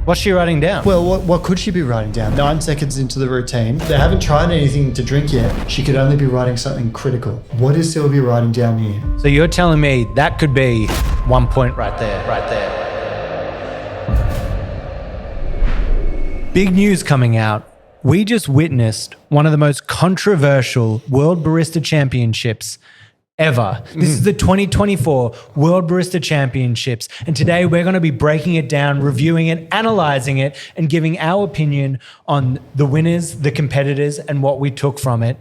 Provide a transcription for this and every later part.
What's she writing down? Well, what could she be writing down? 9 seconds into the routine. They haven't tried anything to drink yet. She could only be writing something critical. What is Sylvia writing down here? So you're telling me that could be 1 point right there. Big news coming out. We just witnessed one of the most controversial World Barista Championships ever. This is the 2024 World Barista Championships. And today we're going to be breaking it down, reviewing it, analyzing it, and giving our opinion on the winners, the competitors, and what we took from it.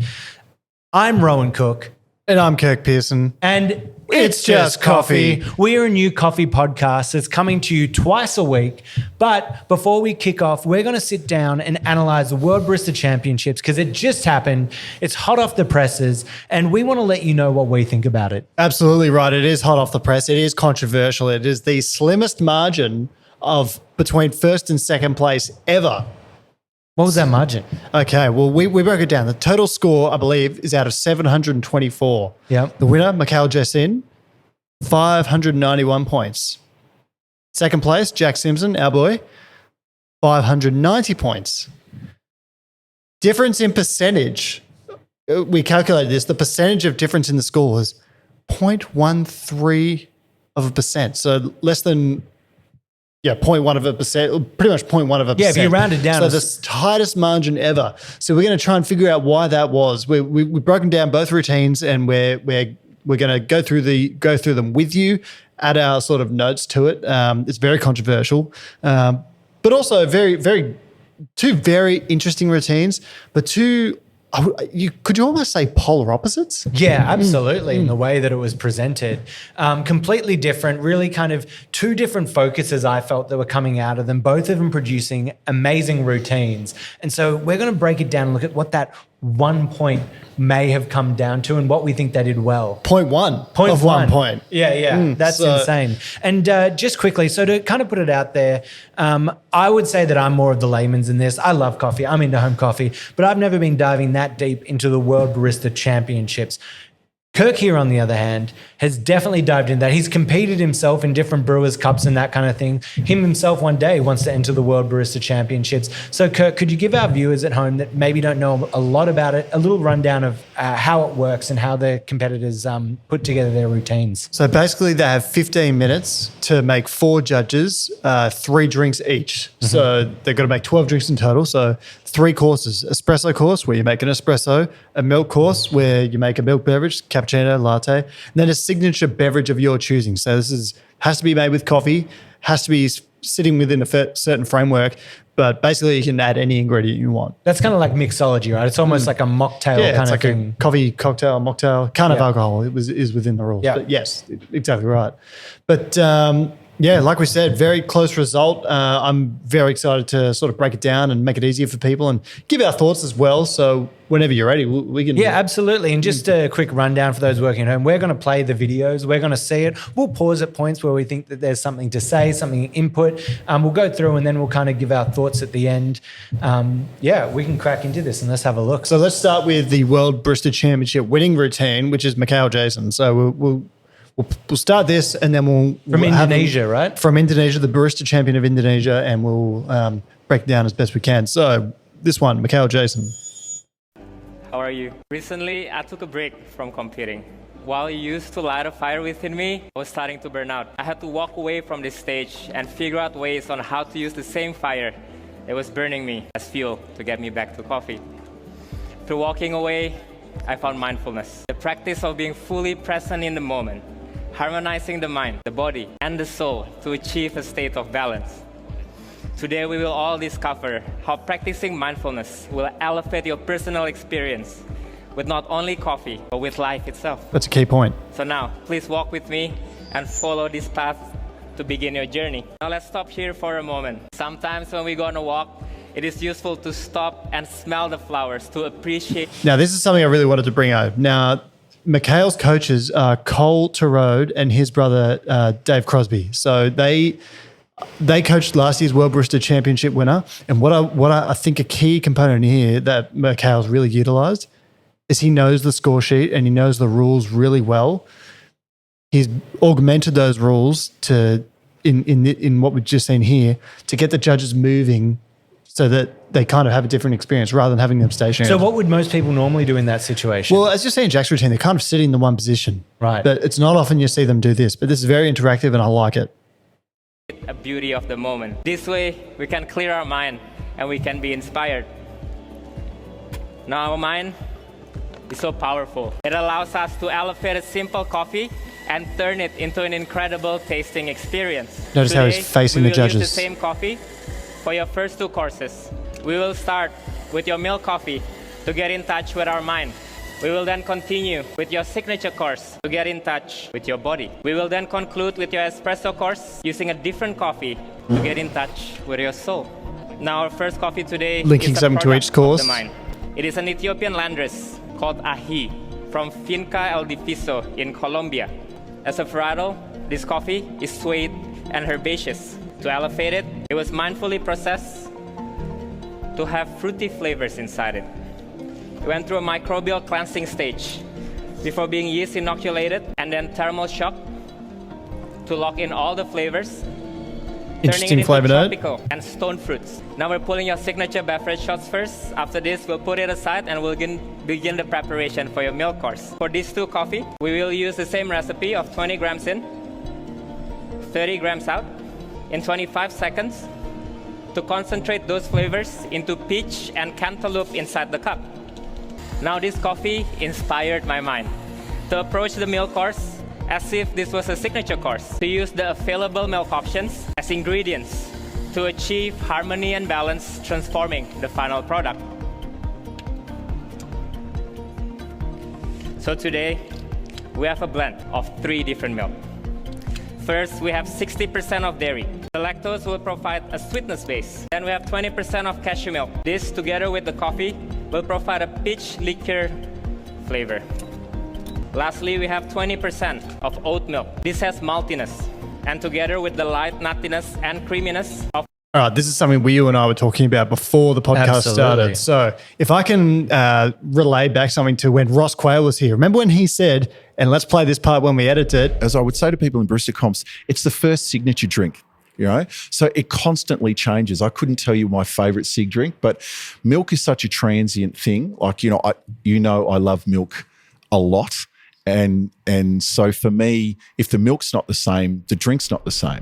I'm Rowan Cook. And I'm Kirk Pearson. And it's just coffee. We are a new coffee podcast that's coming to you twice a week. But before we kick off, we're going to sit down and analyze the World Barista Championships because it just happened. It's hot off the presses, and we want to let you know what we think about it. Absolutely right. It is hot off the press. It is controversial. It is the slimmest margin of between first and second place ever. What was that margin? Okay, well, we broke it down. The total score, I believe, is out of 724. Yep. The winner, Mikael Jasin, 591 points. Second place, Jack Simpson, our boy, 590 points. Difference in percentage. We calculated this. The percentage of difference in the score was 0.13%. So less than... 0.1%, pretty much 0.1%. Yeah, if you round it down. So the tightest margin ever. So we're going to try and figure out why that was. We've broken down both routines, and we're going to go through them with you, add our sort of notes to it. It's very controversial, but also two very interesting routines, but could you almost say polar opposites? Yeah, absolutely. In the way that it was presented, completely different, really kind of two different focuses I felt that were coming out of them, both of them producing amazing routines. And so we're going to break it down and look at what that 1 point may have come down to and what we think they did well. 0.1 of 1 point. Yeah. That's insane. And just quickly, so to kind of put it out there, I would say that I'm more of the layman's in this. I love coffee. I'm into home coffee, but I've never been diving that deep into the World Barista Championships. Kirk here, on the other hand, has definitely dived into that. He's competed himself in different Brewers Cups and that kind of thing. Him himself one day wants to enter the World Barista Championships. So, Kirk, could you give our viewers at home that maybe don't know a lot about it a little rundown of how it works and how the competitors put together their routines? So basically they have 15 minutes to make 4 judges 3 drinks each. Mm-hmm. So they've got to make 12 drinks in total. So 3 courses: espresso course where you make an espresso, a milk course where you make a milk beverage, cappuccino, latte, and then a signature beverage of your choosing. So this has to be made with coffee, has to be sitting within a certain framework, but basically you can add any ingredient you want. That's kind of like mixology, right? It's almost like a mocktail kind of thing. A coffee cocktail, mocktail, kind of alcohol. Is within the rules. Yeah. But yes, exactly right. But like we said, very close result. I'm very excited to sort of break it down and make it easier for people and give our thoughts as well. So whenever you're ready, we can... Yeah, absolutely. And just a quick rundown for those working at home. We're going to play the videos. We're going to see it. We'll pause at points where we think that there's something to say, something input. We'll go through and then we'll kind of give our thoughts at the end. We can crack into this and let's have a look. So let's start with the World Barista Championship winning routine, which is Mikael Jasin. So we'll start this and then we'll Indonesia, right? From Indonesia, the barista champion of Indonesia, and we'll break it down as best we can. So this one, Mikael Jasin. How are you? Recently, I took a break from competing. While it used to light a fire within me, I was starting to burn out. I had to walk away from this stage and figure out ways on how to use the same fire that was burning me as fuel to get me back to coffee. Through walking away, I found mindfulness, the practice of being fully present in the moment, harmonizing the mind, the body, and the soul to achieve a state of balance. Today, we will all discover how practicing mindfulness will elevate your personal experience with not only coffee, but with life itself. That's a key point. So now, please walk with me and follow this path to begin your journey. Now let's stop here for a moment. Sometimes when we go on a walk, it is useful to stop and smell the flowers to appreciate. Now, this is something I really wanted to bring up. Now, Mikael's coaches are Cole Terode and his brother, Dave Crosby. So they coached last year's World Barista Championship winner. And what I think a key component here that Mikael's really utilised is he knows the score sheet and he knows the rules really well. He's augmented those rules to in what we've just seen here to get the judges moving so that they kind of have a different experience rather than having them stationary. So what would most people normally do in that situation? Well, as you see in Jack's routine, they're kind of sitting in the one position. Right. But it's not often you see them do this. But this is very interactive and I like it. A beauty of the moment. This way, we can clear our mind and we can be inspired. Now, our mind is so powerful. It allows us to elevate a simple coffee and turn it into an incredible tasting experience. Notice how he's facing the judges. We will use the same coffee for your first 2 courses. We will start with your milk coffee to get in touch with our mind. We will then continue with your signature course to get in touch with your body. We will then conclude with your espresso course using a different coffee to get in touch with your soul. Now, our first coffee today linking is a something to product each course. of the mind. It is an Ethiopian landrace called ahi from Finca El Difiso in Colombia. As a varietal, this coffee is sweet and herbaceous. To elevate it, it was mindfully processed to have fruity flavors inside it. It went through a microbial cleansing stage before being yeast inoculated and then thermal shock to lock in all the flavors. Interesting flavor note. Tropical and stone fruits. Now we're pulling your signature beverage shots first. After this, we'll put it aside and we'll begin the preparation for your milk course. For these 2 coffee, we will use the same recipe of 20 grams in, 30 grams out, in 25 seconds to concentrate those flavors into peach and cantaloupe inside the cup. Now this coffee inspired my mind to approach the milk course as if this was a signature course, to use the available milk options as ingredients to achieve harmony and balance, transforming the final product. So today, we have a blend of 3 different milk. First, we have 60% of dairy. The lactose will provide a sweetness base. Then we have 20% of cashew milk. This, together with the coffee, will provide a peach liqueur flavor. Lastly, we have 20% of oat milk. This has maltiness, and together with the light nuttiness and creaminess of... All right, this is something you and I were talking about before the podcast started. So if I can relay back something to when Ross Quayle was here. Remember when he said, and let's play this part when we edit it. As I would say to people in barista comps, it's the first signature drink. You know, so it constantly changes. I couldn't tell you my favorite sig drink, but milk is such a transient thing. Like, I love milk a lot. And so for me, if the milk's not the same, the drink's not the same.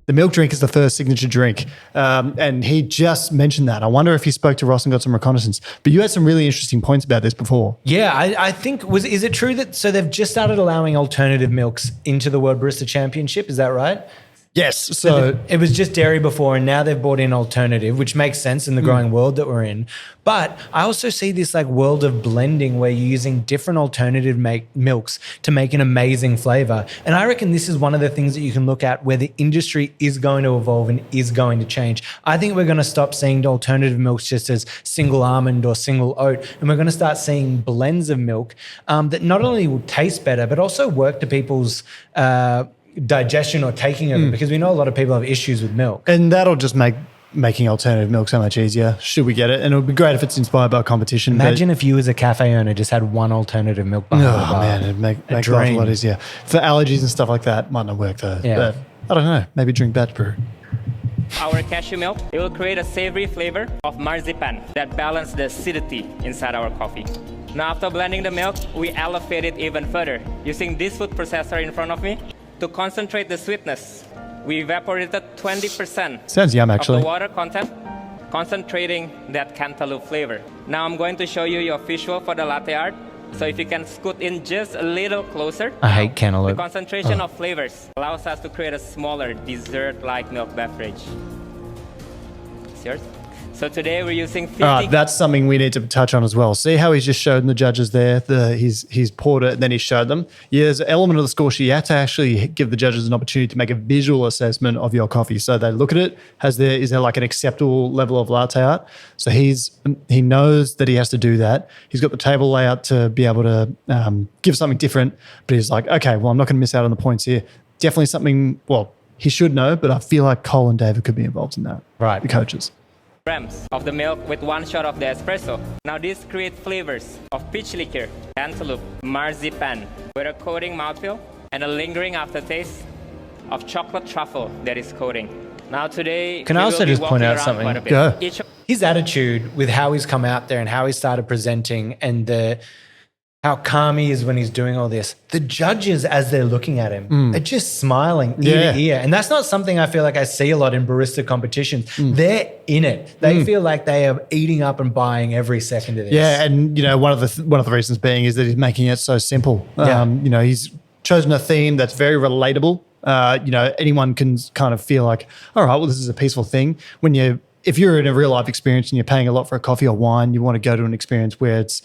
The milk drink is the first signature drink. And he just mentioned that. I wonder if he spoke to Ross and got some reconnaissance. But you had some really interesting points about this before. Yeah, I think, is it true that, so they've just started allowing alternative milks into the World Barista Championship, is that right? Yes. So it was just dairy before, and now they've brought in alternative, which makes sense in the growing world that we're in. But I also see this like world of blending where you're using different alternative milks to make an amazing flavor. And I reckon this is one of the things that you can look at where the industry is going to evolve and is going to change. I think we're going to stop seeing alternative milks just as single almond or single oat, and we're going to start seeing blends of milk that not only will taste better, but also work to people's digestion or taking of it, because we know a lot of people have issues with milk. And that'll just make making alternative milk so much easier, should we get it. And it would be great if it's inspired by a competition. Imagine if you as a cafe owner just had one alternative milk behind the bar. Man, it'd make life a lot easier. For allergies and stuff like that, might not work though. Yeah. But I don't know, maybe drink batch brew. Our cashew milk, it will create a savory flavor of marzipan that balances the acidity inside our coffee. Now after blending the milk, we elevate it even further. Using this food processor in front of me, to concentrate the sweetness, we evaporated 20% Sounds yum, actually. of the water content, concentrating that cantaloupe flavor. Now I'm going to show you your visual for the latte art. So if you can scoot in just a little closer. I hate cantaloupe. The concentration of flavors allows us to create a smaller dessert-like milk beverage. It's yours. So today we're using 50... that's something we need to touch on as well. See how he's just showed the judges there, he's poured it and then he showed them. Yeah, there's an element of the score sheet. You have to actually give the judges an opportunity to make a visual assessment of your coffee. So they look at it, is there like an acceptable level of latte art? So he knows that he has to do that. He's got the table layout to be able to give something different, but he's like, okay, well, I'm not going to miss out on the points here. Definitely something, well, he should know, but I feel like Cole and David could be involved in that. Right. The coaches. Grams of the milk with 1 shot of the espresso. Now this creates flavors of peach liqueur, cantaloupe, marzipan, with a coating mouthfeel and a lingering aftertaste of chocolate truffle that is coating. Now today, Can I we also will be just point walking out around something? quite a bit. Go. His attitude with how he's come out there and how he started presenting and how calm he is when he's doing all this. The judges, as they're looking at him, are just smiling ear to ear. And that's not something I feel like I see a lot in barista competitions. They're in it. They feel like they are eating up and buying every second of this. Yeah, and one of the reasons being is that he's making it so simple. Yeah. He's chosen a theme that's very relatable. Anyone can kind of feel like, all right, well, this is a peaceful thing. If you're in a real life experience and you're paying a lot for a coffee or wine, you want to go to an experience where it's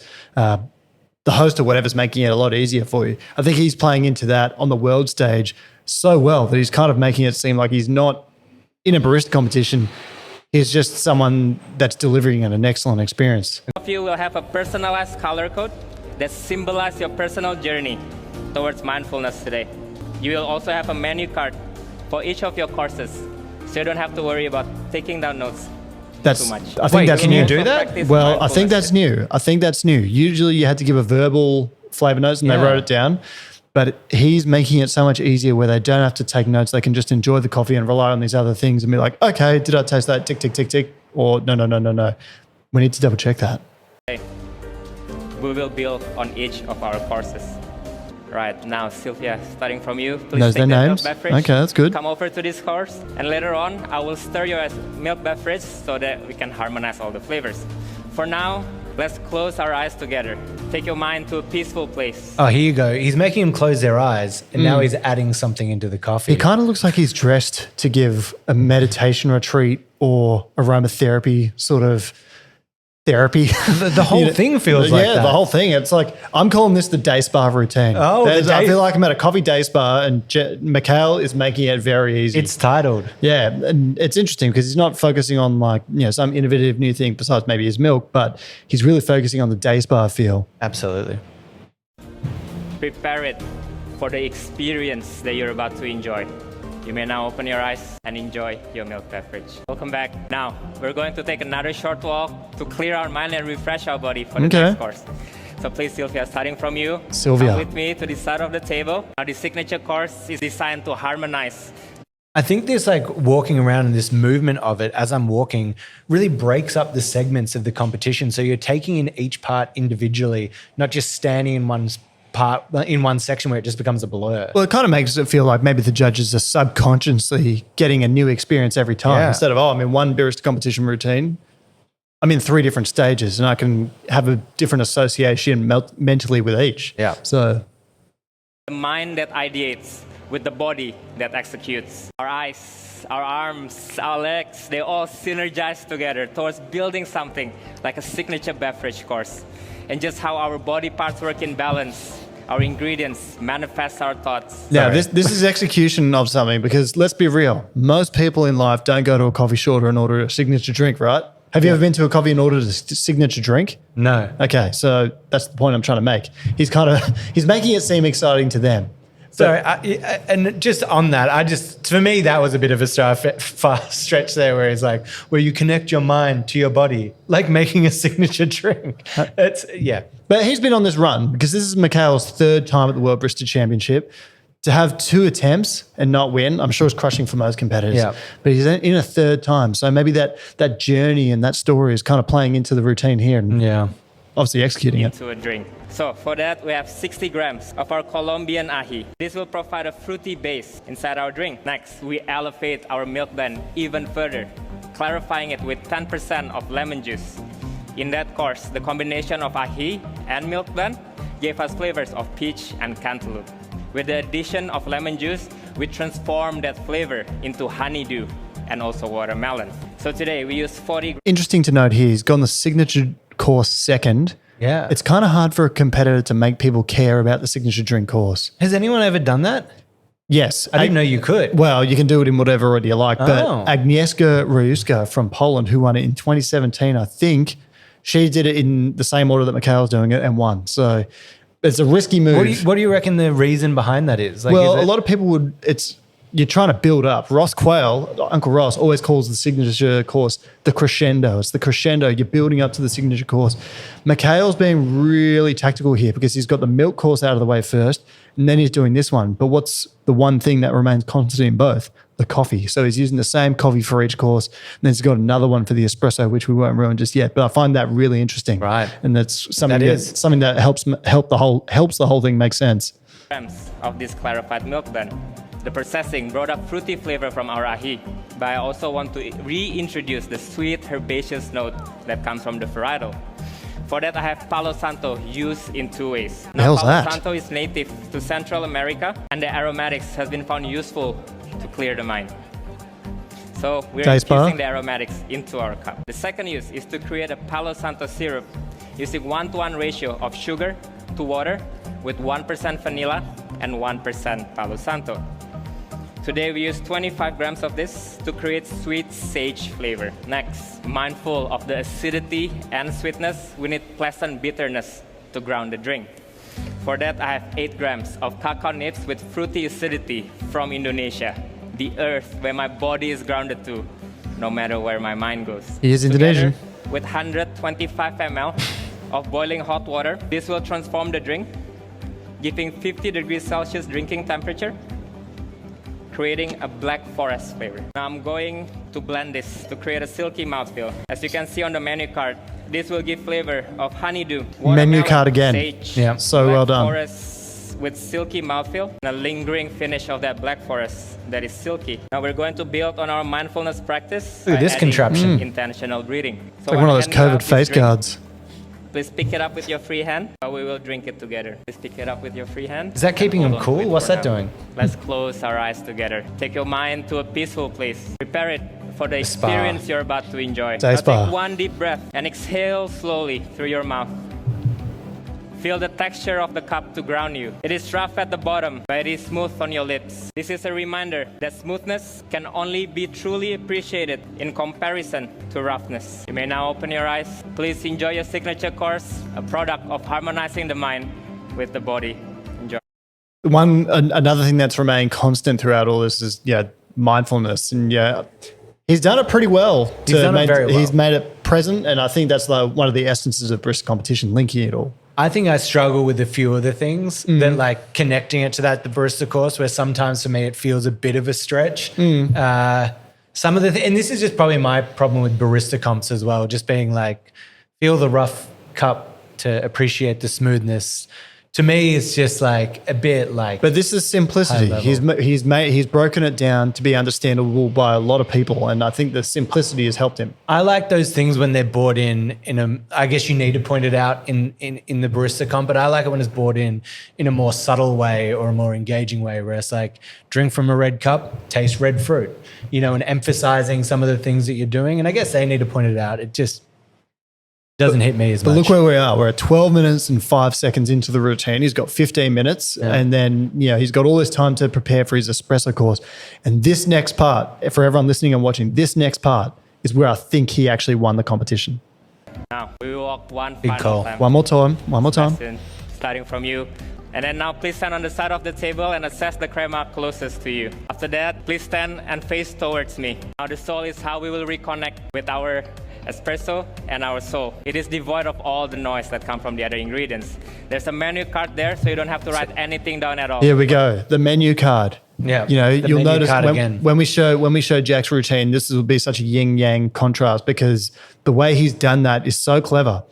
the host or whatever's making it a lot easier for you. I think he's playing into that on the world stage so well that he's kind of making it seem like he's not in a barista competition. He's just someone that's delivering an excellent experience. Of you will have a personalized color code that symbolizes your personal journey towards mindfulness today. You will also have a menu card for each of your courses, so you don't have to worry about taking down notes too much. I think that's can new. you do that? Well, I think that's new. Usually you had to give a verbal flavor notes and they wrote it down, but he's making it so much easier where they don't have to take notes. They can just enjoy the coffee and rely on these other things and be like, okay, did I taste that? Tick, tick, tick, tick. Or no. We need to double check that. We will build on each of our courses. Right, now Sylvia, starting from you, please Those take their that names? milk beverage. Okay, that's good. Come over to this course, and later on, I will stir your milk beverage so that we can harmonize all the flavors. For now, let's close our eyes together. Take your mind to a peaceful place. Oh, here you go. He's making them close their eyes, and now he's adding something into the coffee. It kind of looks like he's dressed to give a meditation retreat or aromatherapy sort of therapy. The whole thing feels like that. Yeah, the whole thing. It's like, I'm calling this the day spa routine. Oh, I feel like I'm at a coffee day spa and Mikael is making it very easy. It's titled. Yeah, and it's interesting because he's not focusing on some innovative new thing besides maybe his milk, but he's really focusing on the day spa feel. Absolutely. Prepare it for the experience that you're about to enjoy. You may now open your eyes and enjoy your milk beverage. Welcome back. Now, we're going to take another short walk to clear our mind and refresh our body for the next course. So please, Sylvia, starting from you. Sylvia. Come with me to the side of the table. Now, the signature course is designed to harmonize. I think this walking around and this movement of it as I'm walking really breaks up the segments of the competition. So you're taking in each part individually, not just standing in one section where it just becomes a blur. Well, it kind of makes it feel like maybe the judges are subconsciously getting a new experience every time. Instead of, I'm in one barista competition routine, I'm in 3 different stages and I can have a different association mentally with each. Yeah. So The mind that ideates with the body that executes. Our eyes, our arms, our legs, they all synergize together towards building something like a signature beverage course. And just how our body parts work in balance, our ingredients manifest our thoughts. yeah, this is execution of something because let's be real. Most people in life don't go to a coffee shop and order a signature drink, right? Have you ever been to a coffee and ordered a signature drink? No. Okay, so that's the point I'm trying to make. He's making it seem exciting to them. Sorry, and just on that, for me, that was a bit of a far stretch there where it's like, where you connect your mind to your body, like making a signature drink. But he's been on this run because this is Mikael's 3rd time at the World Barista Championship. To have 2 attempts and not win, I'm sure it's crushing for most competitors. Yeah. But he's in a 3rd time. So maybe that journey and that story is kind of playing into the routine here and obviously executing it. Into a drink. So for that, we have 60 grams of our Colombian ají. This will provide a fruity base inside our drink. Next, we elevate our milk blend even further, clarifying it with 10% of lemon juice. In that course, the combination of ají and milk blend gave us flavors of peach and cantaloupe. With the addition of lemon juice, we transform that flavor into honeydew and also watermelon. So today we use 40. Interesting to note here, he's gone the signature course 2nd. Yeah. It's kind of hard for a competitor to make people care about the signature drink course. Has anyone ever done that? Yes. I didn't know you could. Well, you can do it in whatever order you like. But Agnieszka Ryuska from Poland, who won it in 2017, I think, she did it in the same order that Mikael's doing it and won. So it's a risky move. What do you reckon the reason behind that is? A lot of people would, you're trying to build up. Ross Quayle, Uncle Ross, always calls the signature course the crescendo. It's the crescendo. You're building up to the signature course. Mikael's being really tactical here because he's got the milk course out of the way first, and then he's doing this one. But what's the one thing that remains constant in both? The coffee. So he's using the same coffee for each course, and then he's got another one for the espresso, which we won't ruin just yet. But I find that really interesting, Right? And that's something that helps the whole thing make sense. Grams of this clarified milk then. The processing brought up fruity flavor from our ahi, but I also want to reintroduce the sweet herbaceous note that comes from the varietal. For that, I have Palo Santo used in 2 ways. Now, Palo Santo is native to Central America, and the aromatics has been found useful to clear the mind. So we're infusing the aromatics into our cup. The second use is to create a Palo Santo syrup using 1-to-1 ratio of sugar to water with 1% vanilla and 1% Palo Santo. Today we use 25 grams of this to create sweet sage flavor. Next, mindful of the acidity and sweetness, we need pleasant bitterness to ground the drink. For that, I have 8 grams of cacao nibs with fruity acidity from Indonesia, the earth where my body is grounded to, no matter where my mind goes. He is Indonesian. With 125 ml of boiling hot water, this will transform the drink, giving 50 degrees Celsius drinking temperature, creating a black forest flavor. Now I'm going to blend this to create a silky mouthfeel. As you can see on the menu card, this will give flavor of honeydew, menu card again. Sage, yeah, so well done. Forest with silky mouthfeel and a lingering finish of that black forest that is silky. Now we're going to build on our mindfulness practice. Look at this contraption. Intentional breathing. So like one of those COVID face guards. Please pick it up with your free hand, or we will drink it together. Please pick it up with your free hand. Is that keeping him cool? What's that doing? Let's close our eyes together. Take your mind to a peaceful place. Prepare it for the experience you're about to enjoy. Now take one deep breath and exhale slowly through your mouth. Feel the texture of the cup to ground you. It is rough at the bottom, but it is smooth on your lips. This is a reminder that smoothness can only be truly appreciated in comparison to roughness. You may now open your eyes. Please enjoy your signature course, a product of harmonizing the mind with the body. Enjoy. Another thing that's remained constant throughout all this is mindfulness, and he's done it pretty well. He's made it present, and I think that's one of the essences of barista competition, linking it all. I think I struggle with a few of the things that like connecting it to the barista course, where sometimes for me it feels a bit of a stretch. Some of the and this is just probably my problem with barista comps as well, just being like feel the rough cup to appreciate the smoothness. To me, it's just like a bit like. But this is simplicity. He's broken it down to be understandable by a lot of people, and I think the simplicity has helped him. I like those things when they're brought in a. I guess you need to point it out in the barista comp, but I like it when it's brought in a more subtle way or a more engaging way, where it's like drink from a red cup, taste red fruit, and emphasizing some of the things that you're doing. And I guess they need to point it out. It just doesn't hit me as much. But look where we are. We're at 12 minutes and 5 seconds into the routine. He's got 15 minutes and then, he's got all this time to prepare for his espresso course. And this next part, for everyone listening and watching, this next part is where I think he actually won the competition. Now, we will walk one final time. One more time. Jasin, starting from you. And then now please stand on the side of the table and assess the crema closest to you. After that, please stand and face towards me. Now the soul is how we will reconnect with our espresso and our soul. It is devoid of all the noise that comes from the other ingredients. There's a menu card there, so you don't have to write anything down at all. Here we go. The menu card. Yeah. You'll notice when we show Jack's routine, this will be such a yin yang contrast because the way he's done that is so clever.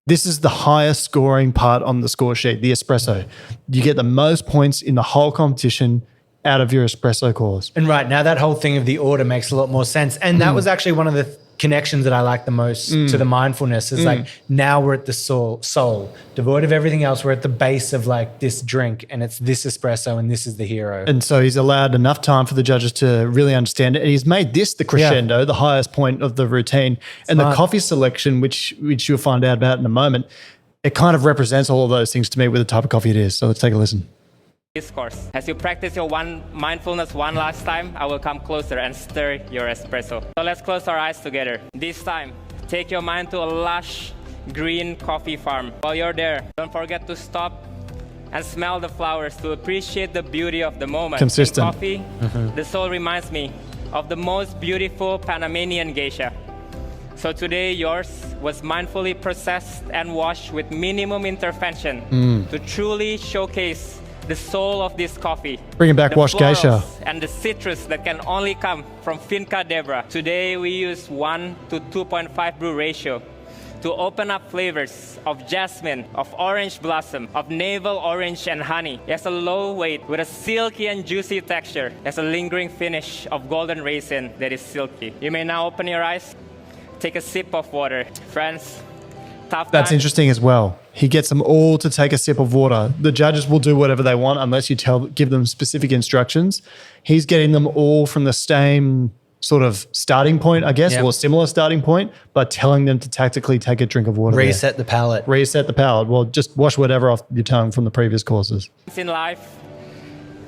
This is the highest scoring part on the score sheet, the espresso. You get the most points in the whole competition out of your espresso course. And right now, that whole thing of the order makes a lot more sense. And that was actually one of the connections that I like the most to the mindfulness. Is like now we're at the soul, devoid of everything else. We're at the base of like this drink, and it's this espresso, and this is the hero. And so he's allowed enough time for the judges to really understand it. And he's made this the crescendo, the highest point of the routine. And the coffee selection, which you'll find out about in a moment, it kind of represents all of those things to me with the type of coffee it is. So let's take a listen. Discourse. As you practice your mindfulness one last time, I will come closer and stir your espresso. So let's close our eyes together. This time, take your mind to a lush green coffee farm. While you're there, don't forget to stop and smell the flowers to appreciate the beauty of the moment. Consistent. In coffee, the soul reminds me of the most beautiful Panamanian geisha. So today yours was mindfully processed and washed with minimum intervention to truly showcase the soul of this coffee. Bringing back the washed geisha. And the citrus that can only come from Finca Debra. Today we use 1 to 2.5 brew ratio to open up flavors of jasmine, of orange blossom, of navel orange and honey. It has a low weight with a silky and juicy texture. It has a lingering finish of golden raisin that is silky. You may now open your eyes, take a sip of water. Friends, tough That's time. interesting as well. He gets them all to take a sip of water. The judges will do whatever they want unless you give them specific instructions. He's getting them all from the same sort of starting point, I guess, or similar starting point, but telling them to tactically take a drink of water. Reset the palate. Reset the palate. Well, just wash whatever off your tongue from the previous courses. In life,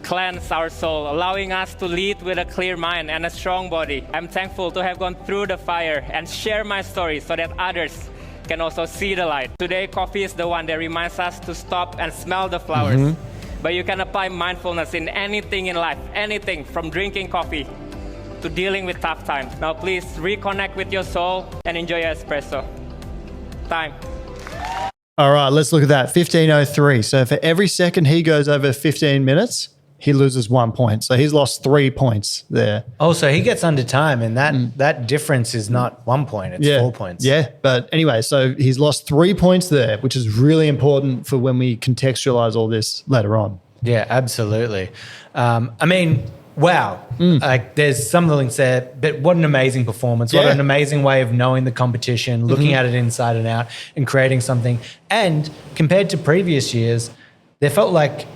cleanse our soul, allowing us to lead with a clear mind and a strong body. I'm thankful to have gone through the fire and share my story so that others can also see the light. Today, coffee is the one that reminds us to stop and smell the flowers. But you can apply mindfulness in anything in life, anything from drinking coffee to dealing with tough times. Now please reconnect with your soul and enjoy your espresso. Time. All right, let's look at that. 15:03. So for every second he goes over 15 minutes, he loses 1 point. So he's lost 3 points there. Oh, so he gets under time, and that difference is not 1 point; it's 4 points. Yeah, but anyway, so he's lost 3 points there, which is really important for when we contextualize all this later on. Yeah, absolutely. I mean, wow. Like there's some of the links there, but what an amazing performance. What an amazing way of knowing the competition, looking at it inside and out and creating something. And compared to previous years, they felt like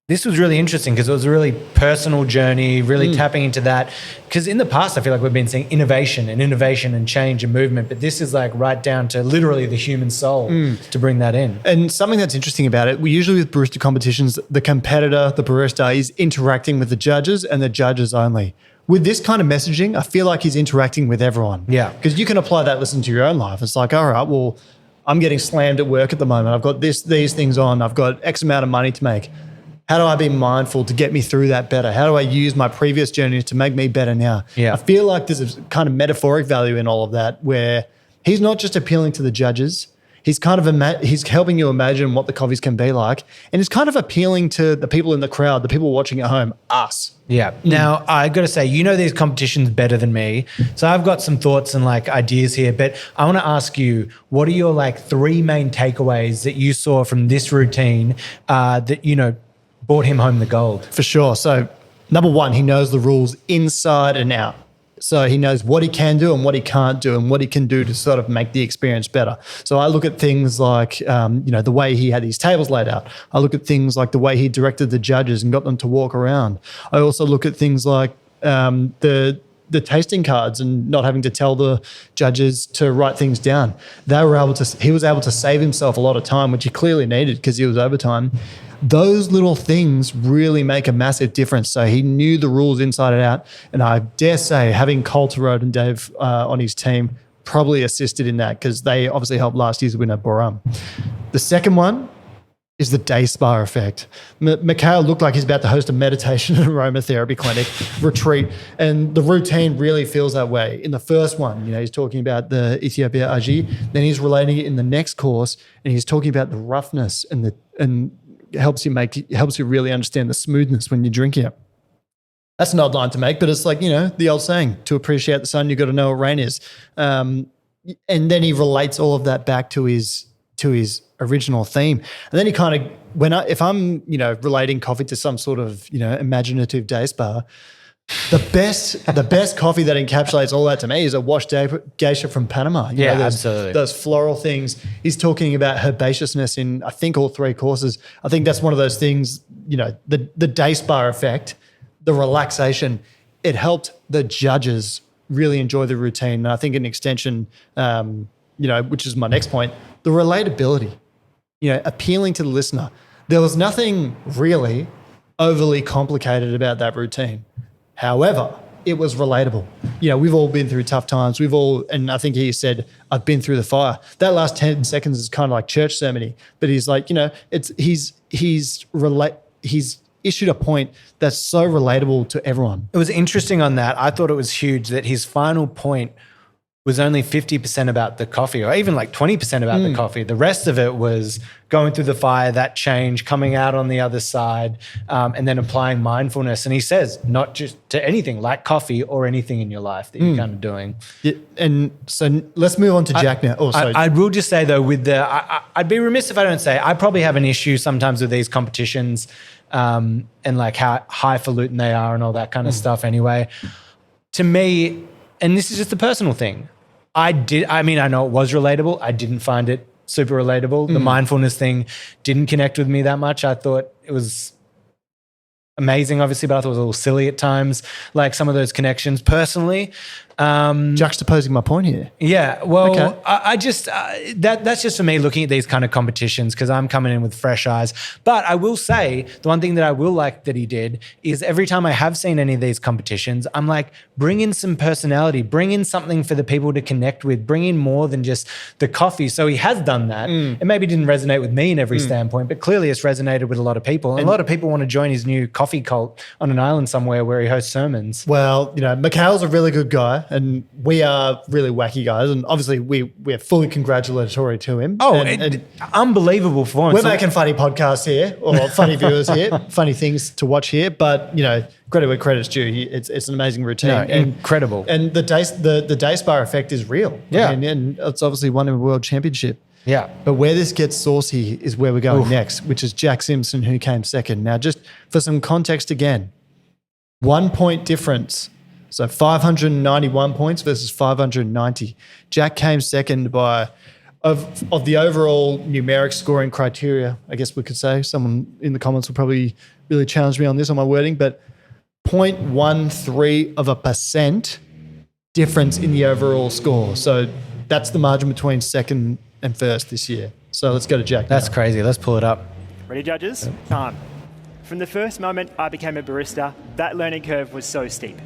this was really interesting because it was a really personal journey, really tapping into that. Because in the past, I feel like we've been seeing innovation and change and movement, but this is like right down to literally the human soul to bring that in. And something that's interesting about it, we usually with barista competitions, the competitor, the barista, is interacting with the judges and the judges only. With this kind of messaging, I feel like he's interacting with everyone. Yeah. Because you can apply that, listen to your own life. It's like, all right, well, I'm getting slammed at work at the moment. I've got these things on. I've got X amount of money to make. How do I be mindful to get me through that better? How do I use my previous journeys to make me better now? Yeah. I feel like there's a kind of metaphoric value in all of that where he's not just appealing to the judges. He's kind of he's helping you imagine what the coffees can be like. And he's kind of appealing to the people in the crowd, the people watching at home, us. Yeah. Now, I got to say, you know these competitions better than me. So I've got some thoughts and like ideas here, but I want to ask you, what are your like 3 main takeaways that you saw from this routine that, you know, brought him home the gold? For sure. So number one, he knows the rules inside and out. So he knows what he can do and what he can't do and what he can do to sort of make the experience better. So I look at things like, the way he had his tables laid out. I look at things like the way he directed the judges and got them to walk around. I also look at things like the tasting cards and not having to tell the judges to write things down. He was able to save himself a lot of time, which he clearly needed because he was overtime. Those little things really make a massive difference. So he knew the rules inside and out. And I dare say having Aotearoa and Dave on his team probably assisted in that because they obviously helped last year's winner, Boram. The second one is the day spa effect. Mikael looked like he's about to host a meditation and aromatherapy clinic retreat. And the routine really feels that way. In the first one, he's talking about the Ethiopia aji. Then he's relating it in the next course and he's talking about the roughness and helps you really understand the smoothness when you're drinking it. That's an odd line to make, but it's like, the old saying, to appreciate the sun, you got to know what rain is. And then he relates all of that back to his original theme. And then he kind of, if I'm, relating coffee to some sort of, imaginative day spa, the best coffee that encapsulates all that to me is a washed geisha from Panama. Absolutely. Those floral things. He's talking about herbaceousness in, I think, all 3 courses. I think that's one of those things, the day spa effect, the relaxation, it helped the judges really enjoy the routine. And I think an extension, which is my next point, the relatability, appealing to the listener. There was nothing really overly complicated about that routine. However, it was relatable. You know, we've all been through tough times. And I think he said, I've been through the fire. That last 10 seconds is kind of like church sermon-y, but he's like, you know, he's issued a point that's so relatable to everyone. It was interesting on that. I thought it was huge that his final point was only 50% about the coffee, or even like 20% about the coffee. The rest of it was going through the fire, that change, coming out on the other side, and then applying mindfulness. And he says, not just to anything like coffee or anything in your life that you're kind of doing. Yeah, and so let's move on to Jack now. Oh, sorry. I will just say though, I'd be remiss if I don't say, I probably have an issue sometimes with these competitions and like how highfalutin they are and all that kind of stuff anyway. To me, and this is just a personal thing, I know it was relatable. I didn't find it super relatable. The mindfulness thing didn't connect with me that much. I thought it was amazing, obviously, but I thought it was a little silly at times, like some of those connections personally. Juxtaposing my point here. Yeah, well, Okay. I just that's just for me looking at these kind of competitions because I'm coming in with fresh eyes. But I will say the one thing that I will like that he did is every time I have seen any of these competitions, I'm like, bring in some personality, bring in something for the people to connect with, bring in more than just the coffee. So he has done that. It maybe didn't resonate with me in every standpoint, but clearly it's resonated with a lot of people. And a lot of people want to join his new coffee cult on an island somewhere where he hosts sermons. Well, you know, Mikael's a really good guy and we are really wacky guys. And obviously we're fully congratulatory to him. Oh, and unbelievable performance. we're making funny podcasts here or funny viewers here, funny things to watch here. But, you know, credit where credit's due. It's an amazing routine. No, incredible. And the day spa effect is real. Yeah. And it's obviously won a world championship. Yeah. But where this gets saucy is where we're going next, which is Jack Simpson, who came second. Now, just for some context again, 1 point difference. So 591 points versus 590. Jack came second by, of the overall numeric scoring criteria, I guess we could say. Someone in the comments will probably really challenge me on this, on my wording, but 0.13% difference in the overall score. So that's the margin between second and first this year. So let's go to Jack. That's now. crazy. Let's pull it up. Ready, judges? Time. From the first moment I became a barista, that learning curve was so steep.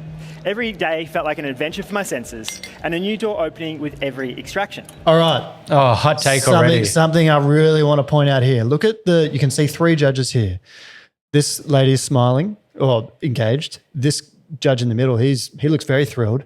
Every day felt like an adventure for my senses and a new door opening with every extraction. All right. Oh, hot take already. Something I really want to point out here. Look at you can see 3 judges here. This lady is smiling or engaged. This judge in the middle, he looks very thrilled.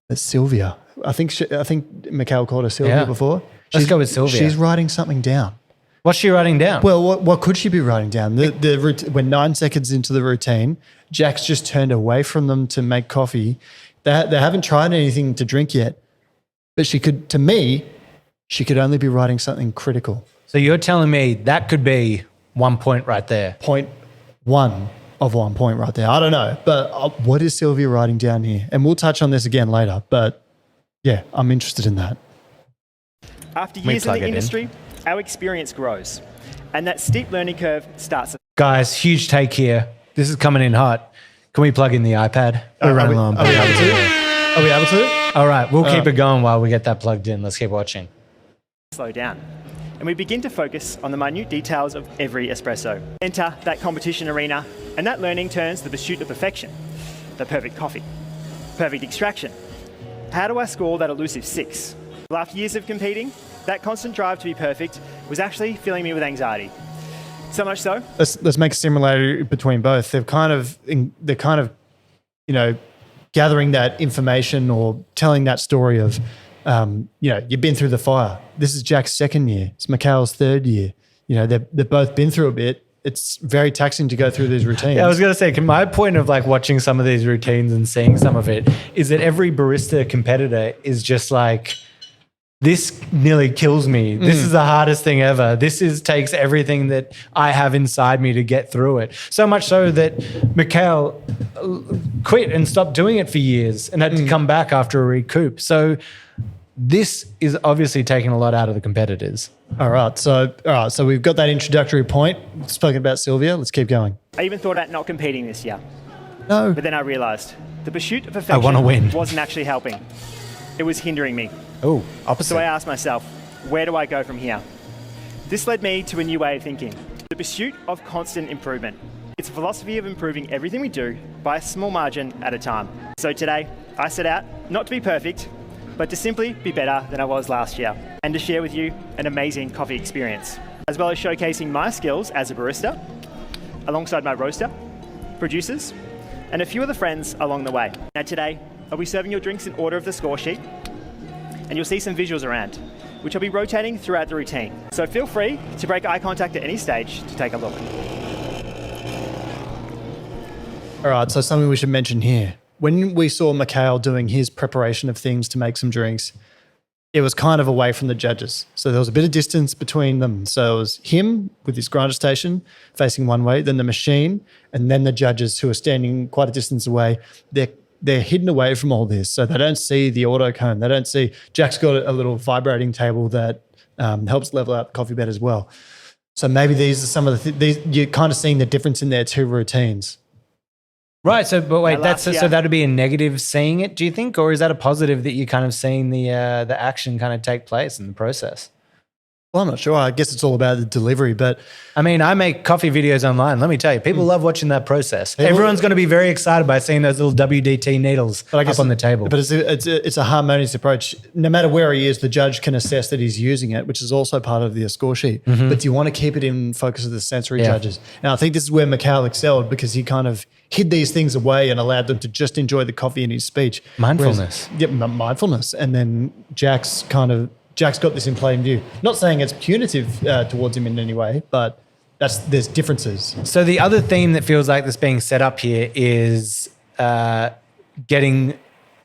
But Sylvia, I think Mikael called her Sylvia before. Let's go with Sylvia. She's writing something down. What's she writing down? Well, what could she be writing down? We're 9 seconds into the routine. Jack's just turned away from them to make coffee. They haven't tried anything to drink yet. But she could only be writing something critical. So you're telling me that could be 1 point right there. 0.1 of 1 point right there. I don't know. But what is Sylvia writing down here? And we'll touch on this again later. But yeah, I'm interested in that. After years in the industry, our experience grows. And that steep learning curve starts. Guys, huge take here. This is coming in hot. Can we plug in the iPad? We're running low on Are we able to? Are we able to? All right, we'll keep it going while we get that plugged in. Let's keep watching. Slow down. And we begin to focus on the minute details of every espresso. Enter that competition arena, and that learning turns to the pursuit of perfection. The perfect coffee. Perfect extraction. How do I score that elusive 6? Well, after years of competing, that constant drive to be perfect was actually filling me with anxiety. So much so. Let's make a similarity between both. They're kind of, you know, gathering that information or telling that story of, you know, you've been through the fire. This is Jack's second year. It's Mikael's third year. You know, they've both been through a bit. It's very taxing to go through these routines. Yeah, I was going to say, my point of like watching some of these routines and seeing some of it is that every barista competitor is just like, this nearly kills me. This is the hardest thing ever. This takes everything that I have inside me to get through it. So much so that Mikael quit and stopped doing it for years and had to come back after a recoup. So this is obviously taking a lot out of the competitors. All right. So we've got that introductory point. Spoken about Sylvia. Let's keep going. I even thought about not competing this year. No. But then I realised the pursuit of perfection wanna win. wasn't actually helping. It was hindering me. Oh, opposite. So I asked myself, where do I go from here? This led me to a new way of thinking, the pursuit of constant improvement. It's a philosophy of improving everything we do by a small margin at a time. So today, I set out not to be perfect, but to simply be better than I was last year, and to share with you an amazing coffee experience, as well as showcasing my skills as a barista, alongside my roaster, producers, and a few other friends along the way. Now today, I'll be serving your drinks in order of the score sheet, and you'll see some visuals around, which I'll be rotating throughout the routine. So feel free to break eye contact at any stage to take a look. All right, so something we should mention here. When we saw Mikael doing his preparation of things to make some drinks, it was kind of away from the judges. So there was a bit of distance between them. So it was him with his grinder station facing one way, then the machine, and then the judges who are standing quite a distance away. They're hidden away from all this. So they don't see the auto cone. They don't see, Jack's got a little vibrating table that helps level out the coffee bed as well. So maybe these are some of the you're kind of seeing the difference in their two routines. Right. So, but wait, so Yeah. that would be a negative seeing it, do you think? Or is that a positive that you're kind of seeing the action kind of take place in the process? Well, I'm not sure. I guess it's all about the delivery, but I mean, I make coffee videos online. Let me tell you, people love watching that process. Everyone's going to be very excited by seeing those little WDT needles up on the table. But it's a harmonious approach. No matter where he is, the judge can assess that he's using it, which is also part of the score sheet. But do you want to keep it in focus of the sensory judges? And I think this is where Mikael excelled, because he kind of hid these things away and allowed them to just enjoy the coffee in his speech. Mindfulness. Mindfulness. And then Jack's got this in plain view. Not saying it's punitive towards him in any way, but there's differences. So the other theme that feels like that's being set up here is getting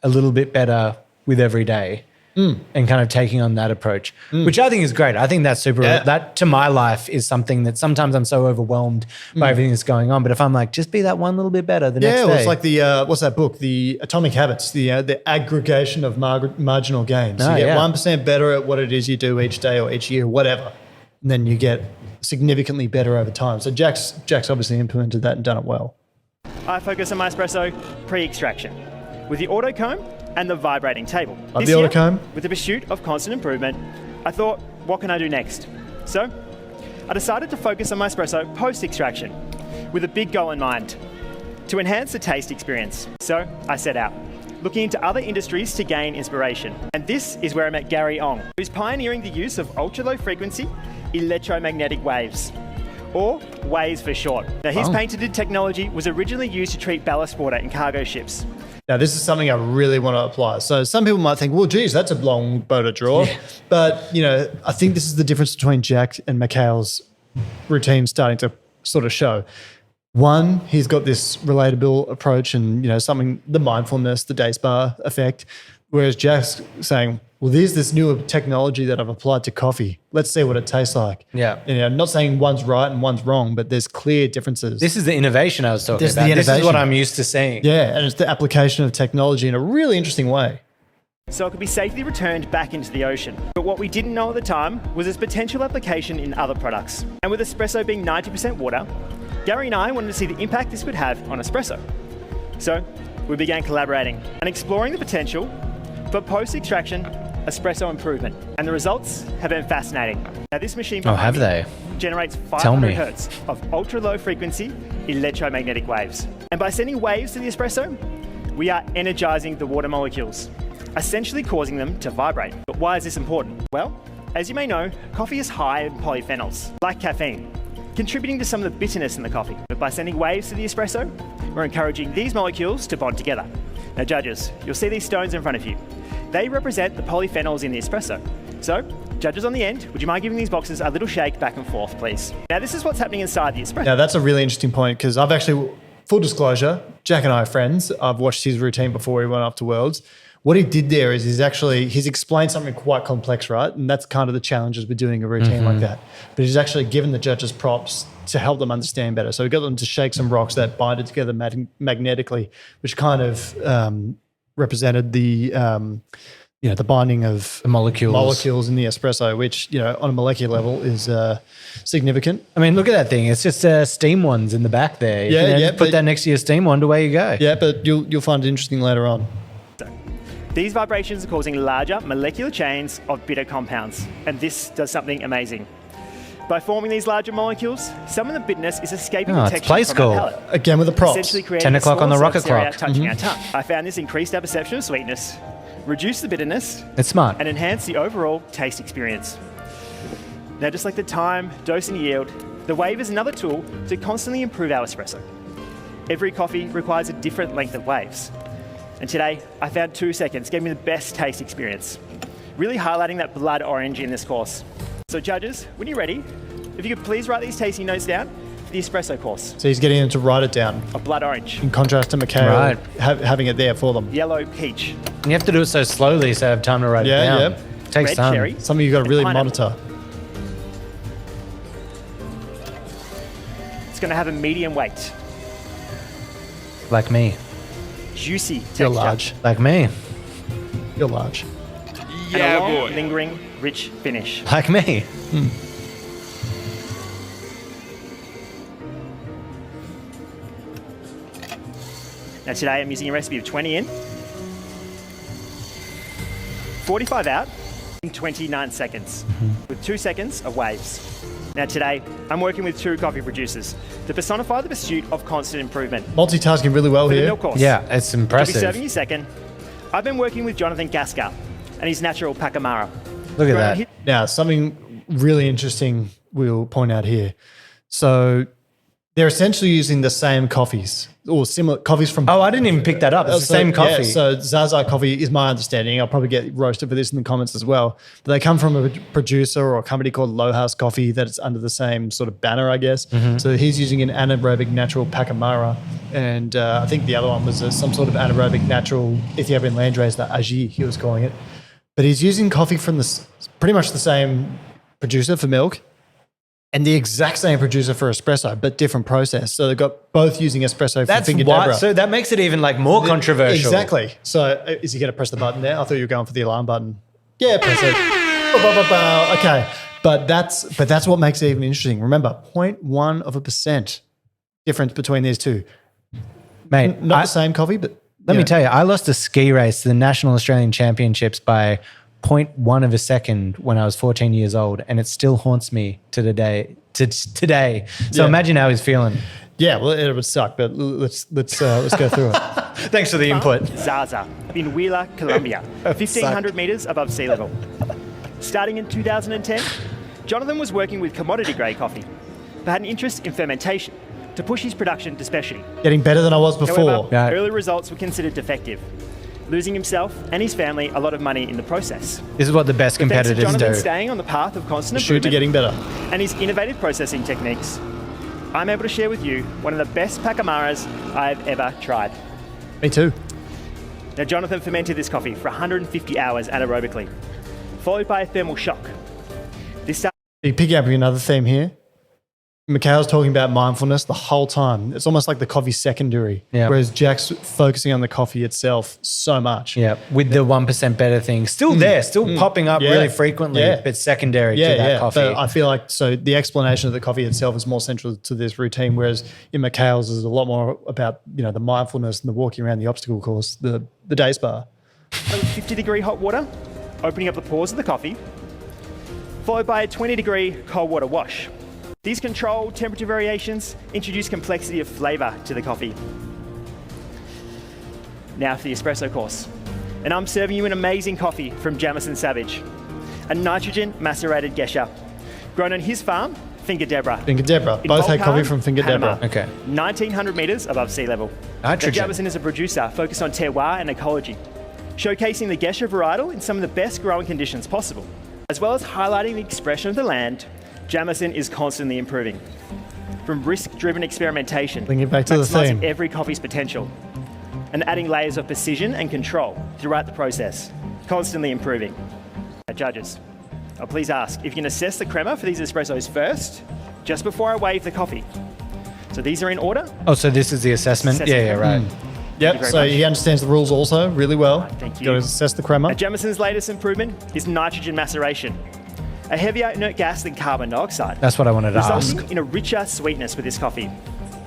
a little bit better with every day and kind of taking on that approach, which I think is great. I think that's super. That to my life is something that sometimes I'm so overwhelmed by everything that's going on. But if I'm like, just be that one little bit better the next day. Yeah, it's like the, what's that book? The Atomic Habits, the aggregation of marginal gains. You get 1% better at what it is you do each day or each year, whatever. And then you get significantly better over time. So Jack's obviously implemented that and done it well. I focus on my espresso pre-extraction with the auto comb and the vibrating table. Like This the auto year, comb? with the pursuit of constant improvement, I thought, what can I do next? So I decided to focus on my espresso post-extraction with a big goal in mind, to enhance the taste experience. So I set out, looking into other industries to gain inspiration. And this is where I met Gary Ong, who's pioneering the use of ultra-low frequency electromagnetic waves, or WAVES for short. Now, his patented technology was originally used to treat ballast water in cargo ships. Now, this is something I really want to apply. So some people might think, well, geez, that's a long bow to draw. Yeah. But, I think this is the difference between Jack and Mikael's routine starting to sort of show. One, he's got this relatable approach and, the mindfulness, the day spa effect. Whereas Jack's saying, well, there's this new technology that I've applied to coffee. Let's see what it tastes like. Yeah. I'm not saying one's right and one's wrong, but there's clear differences. This is the innovation I was talking about. The innovation. This is what I'm used to seeing. Yeah, and it's the application of technology in a really interesting way. So it could be safely returned back into the ocean. But what we didn't know at the time was its potential application in other products. And with espresso being 90% water, Gary and I wanted to see the impact this could have on espresso. So we began collaborating and exploring the potential for post-extraction espresso improvement. And the results have been fascinating. Now this machine have they? generates 500 hertz of ultra-low frequency electromagnetic waves. And by sending waves to the espresso, we are energizing the water molecules, essentially causing them to vibrate. But why is this important? Well, as you may know, coffee is high in polyphenols, like caffeine, contributing to some of the bitterness in the coffee. But by sending waves to the espresso, we're encouraging these molecules to bond together. Now judges, you'll see these stones in front of you. They represent the polyphenols in the espresso. So, judges on the end, would you mind giving these boxes a little shake back and forth, please? Now this is what's happening inside the espresso. Now that's a really interesting point, because I've actually, full disclosure, Jack and I are friends. I've watched his routine before he went off to Worlds. What he did there is he's explained something quite complex, right? And that's kind of the challenges with doing a routine like that. But he's actually given the judges props to help them understand better. So he got them to shake some rocks that binded together magnetically, which kind of represented the binding of the molecules in the espresso, which, on a molecular level is significant. I mean, look at that thing. It's just steam ones in the back there. Put that next to your steam wand, away you go. Yeah, but you'll find it interesting later on. These vibrations are causing larger molecular chains of bitter compounds, and this does something amazing. By forming these larger molecules, some of the bitterness is escaping Oh, the it's texture play from school. our palate, Again with the props. essentially creating 10 a o'clock on the smaller rocket surface area clock. touching our tongue. I found this increased our perception of sweetness, reduced the bitterness, It's smart. and enhanced the overall taste experience. Now, just like the time, dose, and yield, the wave is another tool to constantly improve our espresso. Every coffee requires a different length of waves. And today, I found 2 seconds gave me the best taste experience, really highlighting that blood orange in this course. So judges, when you're ready, if you could please write these tasting notes down for the espresso course. So he's getting them to write it down A blood orange, in contrast to Mikael Right. having it there for them. yellow peach, And you have to do it so slowly so I have time to write Yeah, it down. yeah. Takes red time. cherry, Something you've got to really pineapple. monitor. It's going to have a medium weight, Like me. juicy texture, You're large. Like me. You're large. and a long, lingering, rich finish. Like me. Now today I'm using a recipe of 20 in, 45 out, in 29 seconds, with 2 seconds of waves. Now today, I'm working with 2 coffee producers to personify the pursuit of constant improvement. Multitasking really well For the here. milk course, Yeah, it's to be impressive. serving you second, I've been working with Jonathan Gaskar and his natural Pacamara. Look at Growing that. his- Now, something really interesting we'll point out here. So they're essentially using the same coffees or similar coffees from. Oh, I didn't even pick that up. It's the So, same coffee. Yeah, so Zaza coffee is my understanding. I'll probably get roasted for this in the comments as well. But they come from a producer or a company called Lohas Coffee that's under the same sort of banner, I guess. So he's using an anaerobic natural Pacamara. And I think the other one was some sort of anaerobic natural Ethiopian landrace, that Aji he was calling it. But he's using coffee from pretty much the same producer for milk and the exact same producer for espresso, but different process. So they've got both using espresso That's from Finca why. Deborah. So that makes it even like more controversial. Exactly. So is he going to press the button there? I thought you were going for the alarm button. Yeah, press it. Okay. But that's what makes it even interesting. Remember, 0.1% difference between these two. Mate, Not the same coffee, but let me tell you, I lost a ski race to the National Australian Championships by 0.1 of a second when I was 14 years old, and it still haunts me to today. So Yeah. imagine how he's feeling. Yeah, well, it would suck, but let's go through it. Thanks for the input. Zaza in Wheeler, Colombia, 1,500 meters above sea level. Starting in 2010, Jonathan was working with commodity grade coffee, but had an interest in fermentation to push his production to specialty. Getting better than I was before. However, Yeah. early results were considered defective, losing himself and his family a lot of money in the process. This is what the best But thanks to competitors Jonathan do. staying on the path of constant Shoot to improvement getting better. and his innovative processing techniques, I'm able to share with you one of the best Pacamaras I've ever tried. Me too. Now, Jonathan fermented this coffee for 150 hours anaerobically, followed by a thermal shock. This started Are you picking up another theme here? Mikael's talking about mindfulness the whole time. It's almost like the coffee's secondary, Yeah. whereas Jack's focusing on the coffee itself so much. Yeah, with the 1% better thing. Still there, still popping up Yeah. really frequently, Yeah. but secondary to that coffee. But I feel like so the explanation of the coffee itself is more central to this routine, whereas in Mikael's is a lot more about the mindfulness and the walking around the obstacle course, the day spa. with 50-degree hot water, opening up the pores of the coffee, followed by a 20-degree cold water wash. These controlled temperature variations introduce complexity of flavour to the coffee. Now for the espresso course. And I'm serving you an amazing coffee from Jasin Savage, a nitrogen macerated gesha, grown on his farm, Finca Deborah. Finca Deborah. in Both had Volcan, coffee from Finca Panama. Deborah. Okay. 1,900 metres above sea level. Nitrogen. Now, Jasin is a producer focused on terroir and ecology, showcasing the gesha varietal in some of the best growing conditions possible. As well as highlighting the expression of the land, Jasin is constantly improving. From risk-driven experimentation, Bring it back to the maximising theme. every coffee's potential, and adding layers of precision and control throughout the process, constantly improving. Now, judges, I'll please ask if you can assess the crema for these espressos first, just before I wave the coffee. So these are in order. Oh, so this is the assessment? Assessment. Yeah, right. Yep. very So much. he understands the rules also really well. Thank you. Got to assess the crema. Now, Jamison's latest improvement is nitrogen maceration, a heavier inert gas than carbon dioxide, That's what I wanted to ask. resulting in a richer sweetness with this coffee.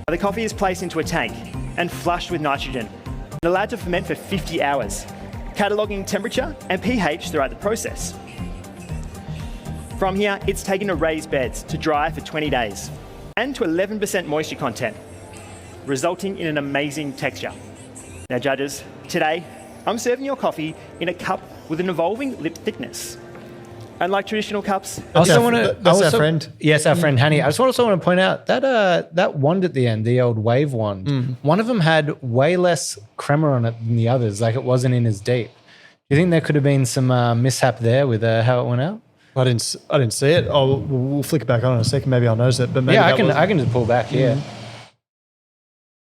The coffee is placed into a tank and flushed with nitrogen and allowed to ferment for 50 hours, cataloguing temperature and pH throughout the process. From here, it's taken to raised beds to dry for 20 days and to 11% moisture content, resulting in an amazing texture. Now, judges, today I'm serving your coffee in a cup with an evolving lip thickness. Unlike traditional cups, That's our friend. Yes, our friend Hani. I just also want to point out that that wand at the end, the old wave wand, one of them had way less crema on it than the others, like it wasn't in as deep. Do you think there could have been some mishap there with how it went out? I didn't see it. Oh, we'll flick it back on in a second. Maybe I'll notice it. But maybe I can just pull back here.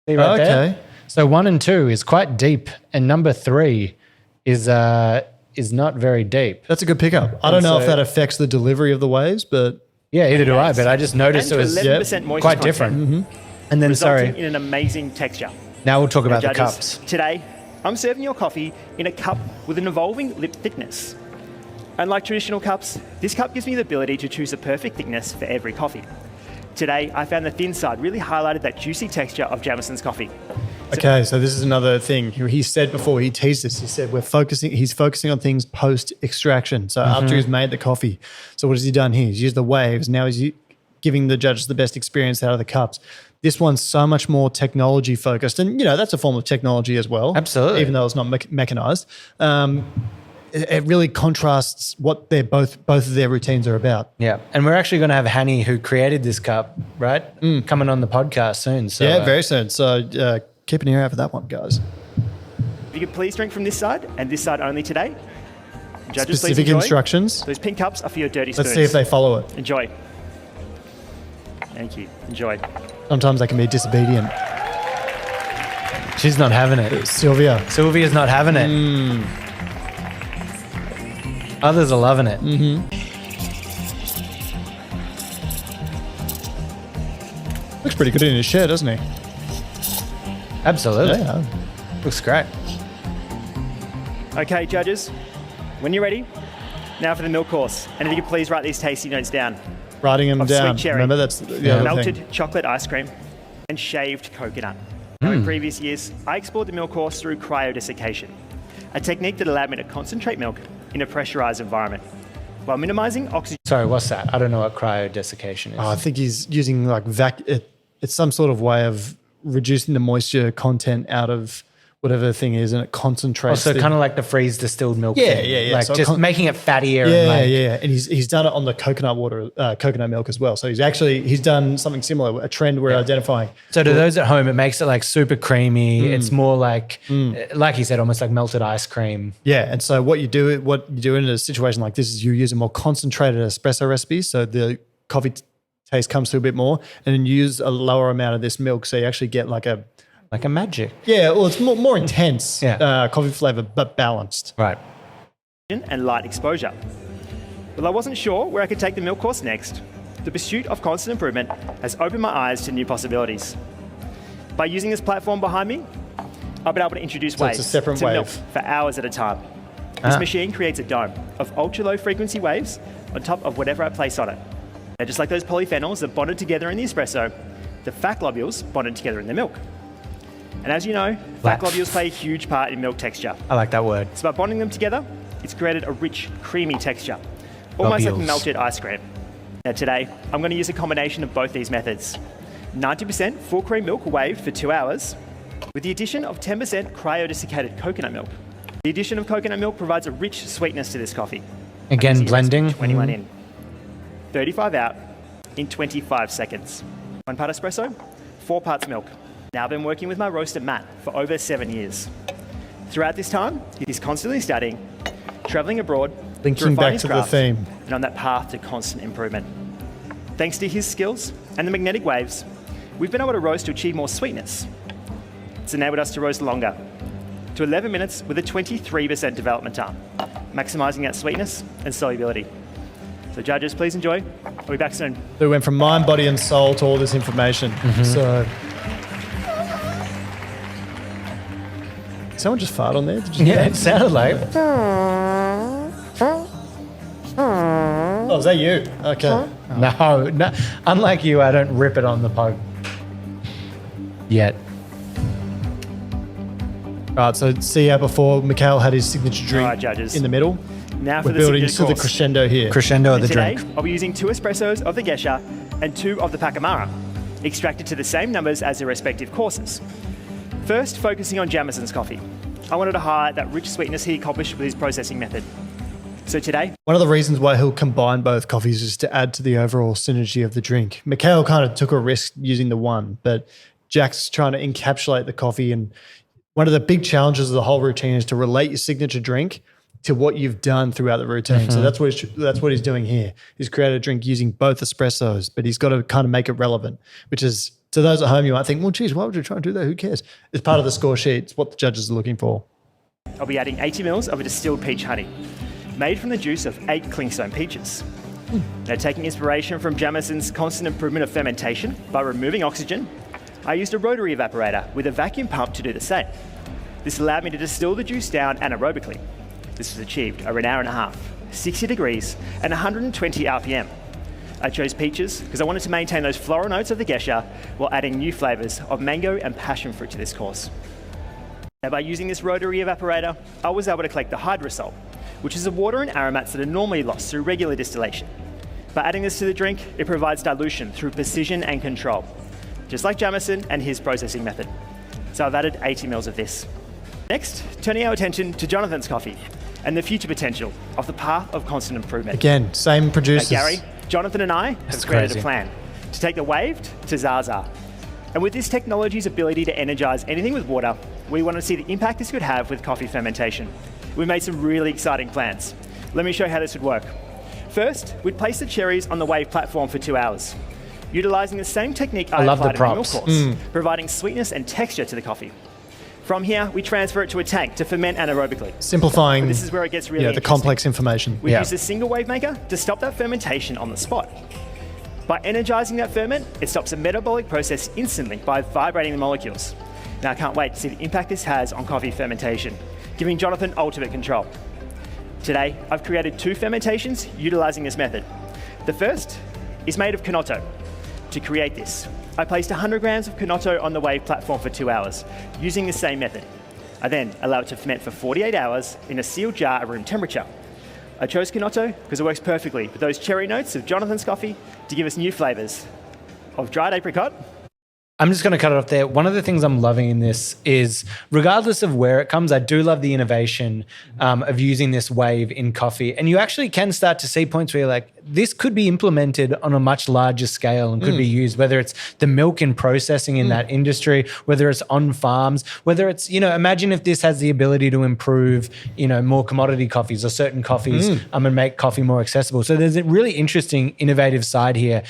See right there? Okay. So 1 and 2 is quite deep, and number 3 is not very deep. That's a good pickup. I don't know if that affects the delivery of the waves, but Yeah, either do I, but I just noticed it and was to 11% moisture quite content, different. And then, resulting in an amazing texture. now we'll talk about the Judges, cups. Today, I'm serving your coffee in a cup with an evolving lip thickness. Unlike traditional cups, this cup gives me the ability to choose the perfect thickness for every coffee. Today, I found the thin side really highlighted that juicy texture of Jamison's coffee. okay. So this is another thing he said before. He teased us. He said he's focusing on things post extraction. So after he's made the coffee. So what has he done here? He's used the waves. Now he's giving the judges the best experience out of the cups. This one's so much more technology focused, and that's a form of technology as well. Absolutely. Even though it's not mechanized. It really contrasts what both of their routines are about. Yeah, and we're actually going to have Hani, who created this cup, right, coming on the podcast soon. So Yeah, very soon. So keep an ear out for that one, guys. If you could please drink from this side and this side only today. Judges, Specific please enjoy. instructions. Those pink cups are for your dirty spoons. Let's see if they follow it. Enjoy. Thank you. Enjoy. Sometimes they can be disobedient. she's not having it. Sylvia's not having it. Others are loving it. Looks pretty good in his shirt, doesn't he? Absolutely. Yeah. Looks great. Okay, judges, when you're ready, now for the milk course. And if you could please write these tasty notes down. Writing them Of down. sweet cherry, Remember, that's the other melted thing. chocolate ice cream, and shaved coconut. Now, in previous years, I explored the milk course through cryodesiccation, a technique that allowed me to concentrate milk in a pressurized environment while minimizing oxygen. Sorry, what's that? I don't know what cryodesiccation is. Oh, I think he's using like it's some sort of way of reducing the moisture content out of whatever the thing is, and it concentrates. So kind of like the freeze distilled milk. Yeah, thing. yeah, yeah. Like So just making it fattier. Yeah. And he's done it on the coconut milk as well. So he's done something similar, a trend we're identifying. So to those at home, it makes it like super creamy. It's more like you said, almost like melted ice cream. Yeah, and so what you do in a situation like this is you use a more concentrated espresso recipe, so the coffee taste comes through a bit more, and then you use a lower amount of this milk, so you actually get like a magic. Yeah, well, it's more intense Yeah. coffee flavor, but balanced. Right. and light exposure. Well, I wasn't sure where I could take the milk course next. The pursuit of constant improvement has opened my eyes to new possibilities. By using this platform behind me, I've been able to introduce So it's waves a separate to wave. milk for hours at a time. This machine creates a dome of ultra-low frequency waves on top of whatever I place on it. Now, just like those polyphenols that bonded together in the espresso, the fat globules bonded together in the milk. And as you know, fat globules play a huge part in milk texture. I like that word. So by bonding them together, it's created a rich, creamy texture, almost like Globules. melted ice cream. Now today, I'm going to use a combination of both these methods. 90% full cream milk waved for 2 hours, with the addition of 10% cryodesiccated coconut milk. The addition of coconut milk provides a rich sweetness to this coffee. Again, Easy blending. recipe, 21 in. 35 out in 25 seconds. 1 part espresso, 4 parts milk. Now I've been working with my roaster Matt for over 7 years. Throughout this time, he's constantly studying, travelling abroad, to Linking refine back his to the craft, theme. and on that path to constant improvement. Thanks to his skills and the magnetic waves, we've been able to roast to achieve more sweetness. It's enabled us to roast longer, to 11 minutes with a 23% development time, maximising that sweetness and solubility. So judges, please enjoy. I'll be back soon. We went from mind, body, and soul to all this information. So, someone just farted on there? Did you hear Yeah, that? it sounded like. Oh, is that you? Okay. No. Unlike you, I don't rip it on the pod. Yet. All right, so see how before Mikael had his signature drink All right, judges. in the middle. Now for We're the building signature to the course. crescendo here. Crescendo of the Today, drink. I'll be using 2 espressos of the Gesha and 2 of the Pacamara, extracted to the same numbers as their respective courses. First, focusing on Jamison's coffee. I wanted to highlight that rich sweetness he accomplished with his processing method. So today, One of the reasons why he'll combine both coffees is to add to the overall synergy of the drink. Mikael kind of took a risk using the one, but Jack's trying to encapsulate the coffee. And one of the big challenges of the whole routine is to relate your signature drink to what you've done throughout the routine. So that's what he's doing here. He's created a drink using both espressos, but he's got to kind of make it relevant, which is, to those at home, you might think, well, geez, why would you try and do that? Who cares? It's part of the score sheet. It's what the judges are looking for. I'll be adding 80 mils of a distilled peach honey, made from the juice of 8 clingstone peaches. Now, taking inspiration from Jamison's constant improvement of fermentation by removing oxygen, I used a rotary evaporator with a vacuum pump to do the same. This allowed me to distill the juice down anaerobically. This was achieved over an hour and a half, 60 degrees, and 120 RPM. I chose peaches because I wanted to maintain those floral notes of the Gesha while adding new flavours of mango and passion fruit to this course. Now, by using this rotary evaporator, I was able to collect the hydrosol, which is the water and aromats that are normally lost through regular distillation. By adding this to the drink, it provides dilution through precision and control, just like Jamison and his processing method. So I've added 80 mils of this. Next, turning our attention to Jonathan's coffee and the future potential of the path of constant improvement. Again, same producers. Gary, Jonathan and I have created a plan to take the waved to Zaza. And with this technology's ability to energize anything with water, we want to see the impact this could have with coffee fermentation. We made some really exciting plans. Let me show you how this would work. First, we'd place the cherries on the wave platform for 2 hours, utilizing the same technique I love the applied in the milk props. course, providing sweetness and texture to the coffee. From here, we transfer it to a tank to ferment anaerobically. Simplifying This is where it gets really the interesting. complex information. We use a single wave maker to stop that fermentation on the spot. By energizing that ferment, it stops the metabolic process instantly by vibrating the molecules. Now I can't wait to see the impact this has on coffee fermentation, giving Jonathan ultimate control. Today, I've created 2 fermentations utilizing this method. The first is made of Canotto. To create this, I placed 100 grams of Canotto on the wave platform for 2 hours, using the same method. I then allow it to ferment for 48 hours in a sealed jar at room temperature. I chose Canotto because it works perfectly with those cherry notes of Jonathan's coffee to give us new flavors of dried apricot. I'm just going to cut it off there. One of the things I'm loving in this is, regardless of where it comes, I do love the innovation of using this wave in coffee. And you actually can start to see points where you're like, this could be implemented on a much larger scale and could be used, whether it's the milk and processing in that industry, whether it's on farms, whether it's, imagine if this has the ability to improve, more commodity coffees or certain coffees and make coffee more accessible. So there's a really interesting, innovative side here.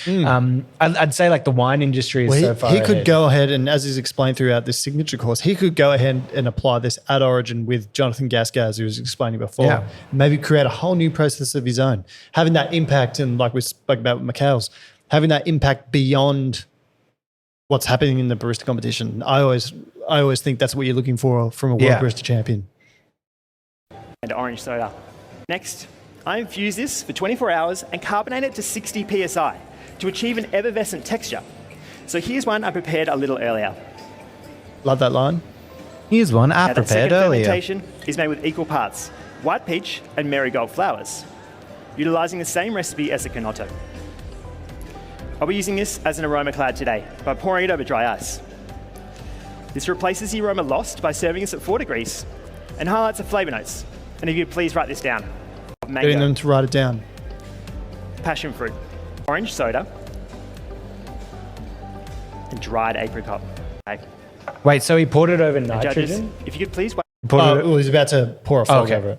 I'd say like the wine industry is so far He could ahead. go ahead and, as he's explained throughout this signature course, he could go ahead and apply this at origin with Jonathan Gasgaz, who was explaining before. Yeah. Maybe create a whole new process of his own. Having that impact, and like we spoke about with Mikael's, having that impact beyond what's happening in the barista competition. I always think that's what you're looking for from a World Barista Champion. And orange soda. Next, I infuse this for 24 hours and carbonate it to 60 psi to achieve an effervescent texture. So here's one I prepared a little earlier. Love that line. Here's one I Now, that prepared second earlier. fermentation is made with equal parts white peach and marigold flowers, utilizing the same recipe as the Canotto. I'll be using this as an aroma cloud today by pouring it over dry ice. This replaces the aroma lost by serving us at 4 degrees and highlights the flavor notes. And if you could please write this down. Mango, Getting them to write it down. passion fruit, orange soda, and dried apricot. Okay. Wait, so he poured it over Judges, nitrogen? if you could please wait He's about to pour a fog over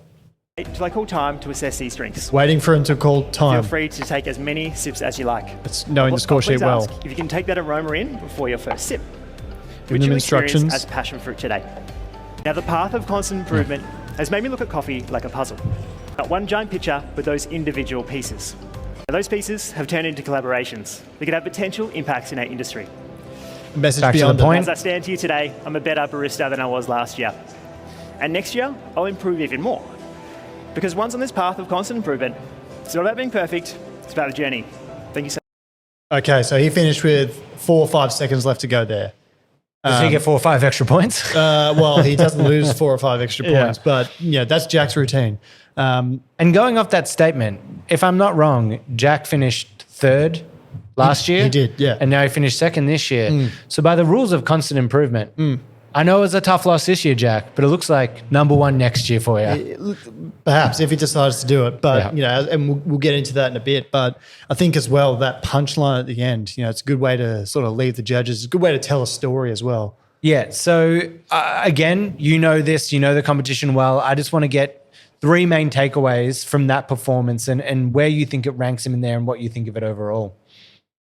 it. till I call time to assess these drinks. Waiting for him to call Feel time. free to take as many sips as you like. It's knowing the score I'll please sheet well. ask if you can take that aroma in before your first sip. Giving which them you experience instructions. as passion fruit today. Now, the path of constant improvement has made me look at coffee like a puzzle. Not one giant picture, but those individual pieces. Now, those pieces have turned into collaborations that could have potential impacts in our industry. Message Back to the beyond it. point. As I stand here today, I'm a better barista than I was last year. And next year, I'll improve even more. Because once on this path of constant improvement, it's not about being perfect, it's about a journey. Thank you so much. Okay, so he finished with 4 or 5 seconds left to go there. Does he get 4 or 5 extra points? Well, he doesn't lose 4 or 5 extra Yeah. points, but that's Jack's routine. And going off that statement, if I'm not wrong, Jack finished third last year. He did, yeah. And now he finished second this year. So by the rules of constant improvement, I know it was a tough loss this year, Jack, but it looks like number one next year for you. Perhaps if he decides to do it, but and we'll get into that in a bit. But I think as well that punchline at the end, it's a good way to sort of leave the judges. It's a good way to tell a story as well. Yeah. So again, this, the competition well. I just want to get 3 main takeaways from that performance and where you think it ranks him in there and what you think of it overall.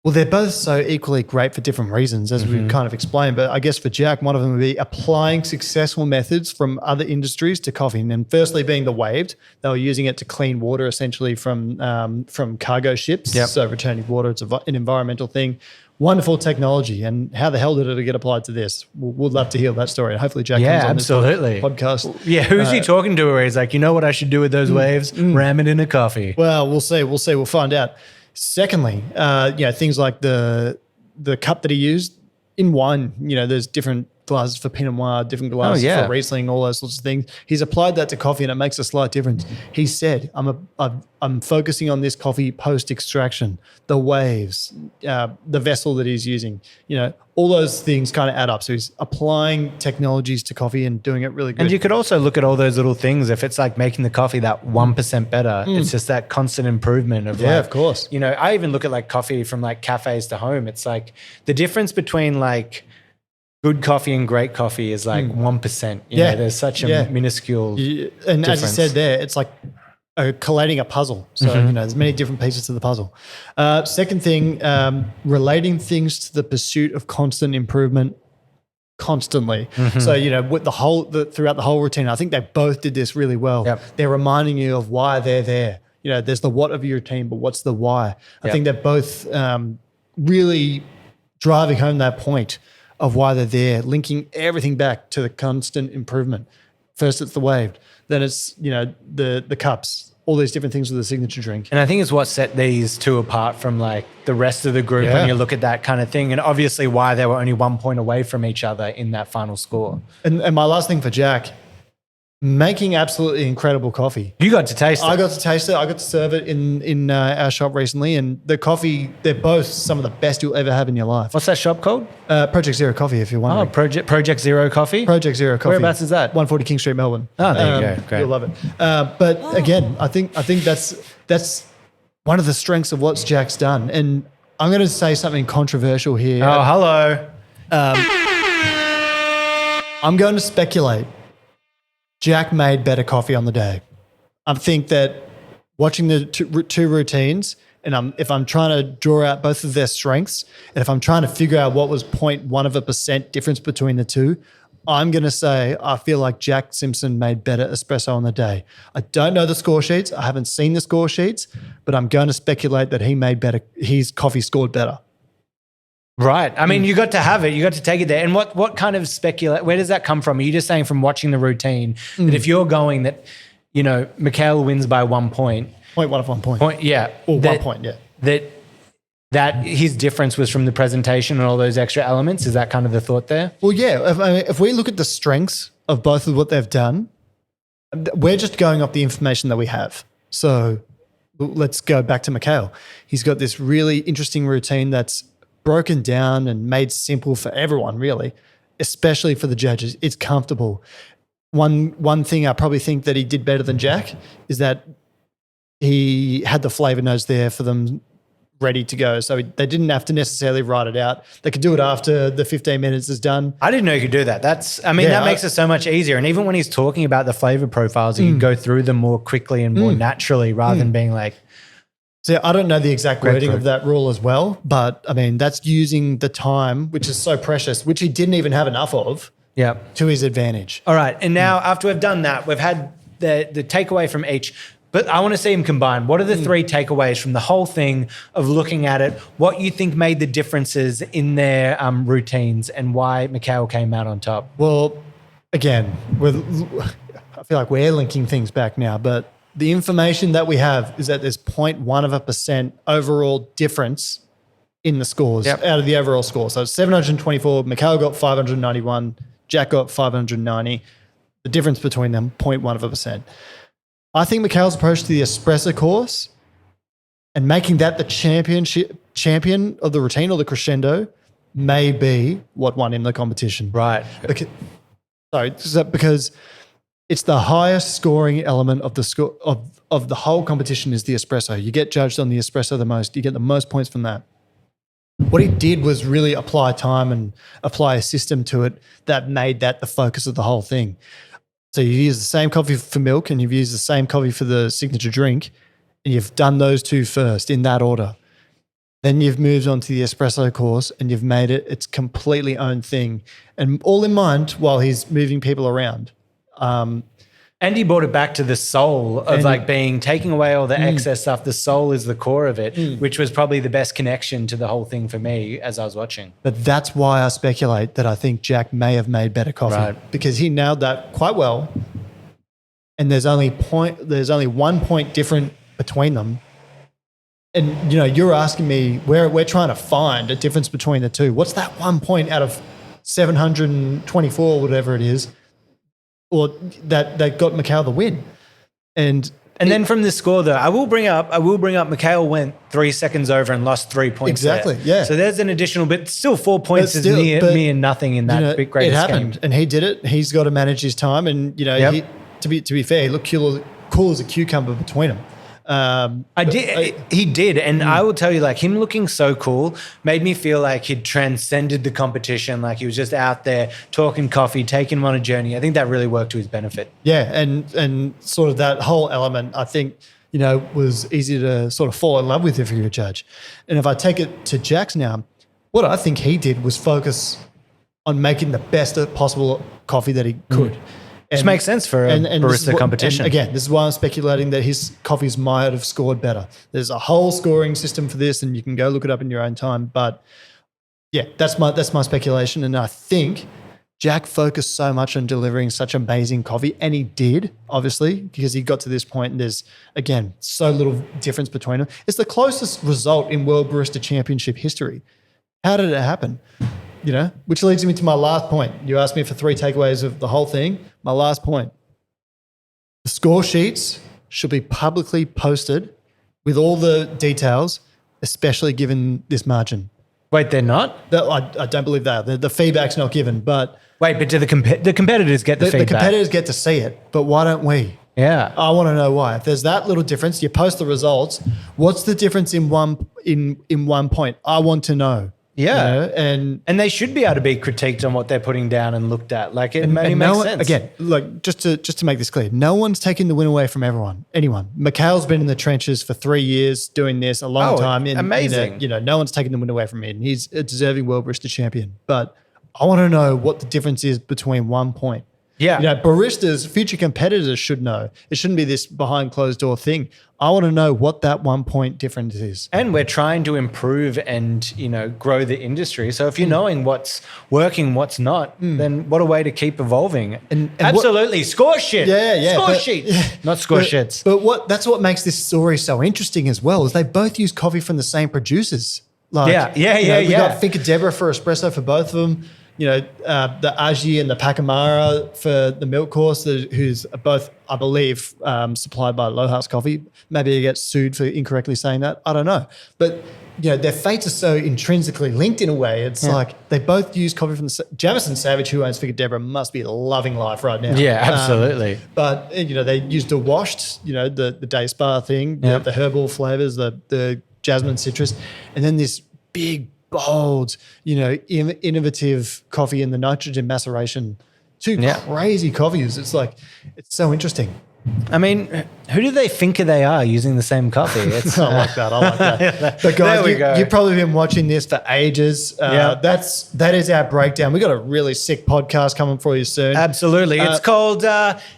Well, they're both so equally great for different reasons, as we've kind of explained. But I guess for Jack, one of them would be applying successful methods from other industries to coffee. And firstly, being the waved, they were using it to clean water essentially from cargo ships. Yep. So returning water, it's an environmental thing. Wonderful technology. And how the hell did it get applied to this? We'd love to hear that story. And hopefully Jack comes on absolutely. this podcast. Yeah, who's he talking to where he's like, you know what I should do with those waves? Ram it in a coffee. Well, we'll see. We'll find out. Secondly, things like the cup that he used in wine, there's different glasses for Pinot Noir, different glasses for Riesling, all those sorts of things. He's applied that to coffee and it makes a slight difference. He said, I'm focusing on this coffee post-extraction, the waves, the vessel that he's using, all those things kind of add up. So he's applying technologies to coffee and doing it really good. And you could also look at all those little things. If it's like making the coffee that 1% better, it's just that constant improvement of of course. I even look at like coffee from like cafes to home. It's like the difference between like good coffee and great coffee is like 1%. There's such a minuscule and difference. as you said there, it's like collating a puzzle. So, there's many different pieces to the puzzle. Second thing, relating things to the pursuit of constant improvement constantly. So, with throughout the whole routine, I think they both did this really well. Yep. They're reminding you of why they're there. There's the what of your routine, but what's the why? I think they're both really driving home that point of why they're there, linking everything back to the constant improvement. First it's the waved, then it's, the cups, all these different things with the signature drink. And I think it's what set these two apart from like the rest of the group when you look at that kind of thing, and obviously why they were only 1 point away from each other in that final score. And my last thing for Jack, making absolutely incredible coffee. You got to taste it. I got to taste it. I got to serve it in our shop recently, and the coffee, they're both some of the best you'll ever have in your life. What's that shop called? Project Zero Coffee, if you're wondering. Oh, Project Zero Coffee? Project Zero Coffee. Whereabouts is that? 140 King Street, Melbourne. Oh, there you go. Great. You'll love it. But again, I think that's one of the strengths of what Jack's done. And I'm going to say something controversial here. Oh, hello. I'm going to speculate Jack made better coffee on the day. I think that watching the two routines, and if I'm trying to draw out both of their strengths, and if I'm trying to figure out what was 0.1% difference between the two, I'm going to say I feel like Jack Simpson made better espresso on the day. I don't know the score sheets. I haven't seen the score sheets, but I'm going to speculate that he made better. His coffee scored better. Right. I mean, you got to have it. You got to take it there. And what kind of where does that come from? Are you just saying from watching the routine that if you're going that, Mikael wins by 1 point. 0.1 of 1 point. Or 1 point, yeah. That his difference was from the presentation and all those extra elements. Is that kind of the thought there? Well, yeah. If we look at the strengths of both of what they've done, we're just going off the information that we have. So let's go back to Mikael. He's got this really interesting routine that's broken down and made simple for everyone, really, especially for the judges. It's comfortable. One thing I probably think that he did better than Jack is that he had the flavor notes there for them ready to go. So they didn't have to necessarily write it out. They could do it after the 15 minutes is done. I didn't know you could do that. That makes it so much easier. And even when he's talking about the flavor profiles, he can go through them more quickly and more naturally rather than being like, so I don't know the exact wording of that rule as well, but I mean, that's using the time, which is so precious, which he didn't even have enough of, to his advantage. All right. And now after we've done that, we've had the takeaway from each, but I want to see them combined. What are the 3 takeaways from the whole thing of looking at it? What you think made the differences in their routines and why Mikael came out on top? Well, again, I feel like we're linking things back now, but the information that we have is that there's 0.1% overall difference in the scores out of the overall score. So it's 724. Mikael got 591. Jack got 590. The difference between them, 0.1%. I think Mikael's approach to the espresso course and making that the champion of the routine or the crescendo may be what won him the competition. Right. Because it's the highest scoring element of the whole competition is the espresso. You get judged on the espresso the most. You get the most points from that. What he did was really apply time and apply a system to it that made that the focus of the whole thing. So you use the same coffee for milk and you've used the same coffee for the signature drink, and you've done those two first in that order. Then you've moved on to the espresso course and you've made it its completely own thing, and all in mind while he's moving people around. And he brought it back to the soul of taking away all the excess stuff. The soul is the core of it, which was probably the best connection to the whole thing for me as I was watching. But that's why I speculate that I think Jack may have made better coffee because he nailed that quite well. And there's only 1 point different between them. And you're asking me we're trying to find a difference between the two. What's that 1 point out of 724, whatever it is? Or that got Mikael the win. And then from the score though, I will bring up Mikael went 3 seconds over and lost 3 points. Exactly, there. yeah. So there's an additional bit. Still 4 points is near nothing in that big greatest game. It happened and he did it. He's got to manage his time and to be fair, he looked cool as a cucumber between them. He did, and I will tell you, him looking so cool made me feel like he'd transcended the competition. Like he was just out there talking coffee, taking him on a journey. I think that really worked to his benefit. Yeah, and sort of that whole element, I think, was easy to sort of fall in love with if you're a judge. And if I take it to Jax now, what I think he did was focus on making the best possible coffee that he could. Which makes sense for a barista competition. And again, this is why I'm speculating that his coffees might have scored better. There's a whole scoring system for this, and you can go look it up in your own time. But yeah, that's my speculation. And I think Jack focused so much on delivering such amazing coffee, and he did, obviously, because he got to this point, and there's, again, so little difference between them. It's the closest result in World Barista Championship history. How did it happen? Which leads me to my last point. You asked me for 3 takeaways of the whole thing. My last point. The score sheets should be publicly posted with all the details, especially given this margin. Wait, they're not? I don't believe that. The feedback's not given, but... Wait, but do the competitors get the feedback? The competitors get to see it, but why don't we? Yeah. I want to know why. If there's that little difference, you post the results. What's the difference in one point? I want to know. Yeah, and they should be able to be critiqued on what they're putting down and looked at. It makes sense. Again, just to make this clear, no one's taking the win away from anyone. Mikael's been in the trenches for 3 years doing this, a long time. Amazing. No one's taking the win away from him. He's a deserving World Barista champion. But I want to know what the difference is between 1 point. Yeah. Baristas, future competitors should know. It shouldn't be this behind closed door thing. I want to know what that 1 point difference is. And we're trying to improve and, grow the industry. So if you're knowing what's working, what's not, then what a way to keep evolving. And absolutely. Score shit. Yeah. Score sheet. Not score shits. But that's what makes this story so interesting as well, is they both use coffee from the same producers. We got Finca Deborah for espresso for both of them. The Aji and the Pacamara for the milk course, who's both, I believe, supplied by Low House Coffee. Maybe he gets sued for incorrectly saying that. I don't know. But, their fates are so intrinsically linked in a way. It's like they both use coffee from the Jasin Savage, who owns Finca Deborah, must be loving life right now. Yeah, absolutely. But, they used a washed, the day spa thing, the herbal flavors, the jasmine citrus, and then this big, bold, innovative coffee in the nitrogen maceration. Two crazy coffees. It's so interesting. I mean, who do they think they are using the same coffee? I like that. But guys, you've probably been watching this for ages. That is our breakdown. We've got a really sick podcast coming for you soon. Absolutely. It's called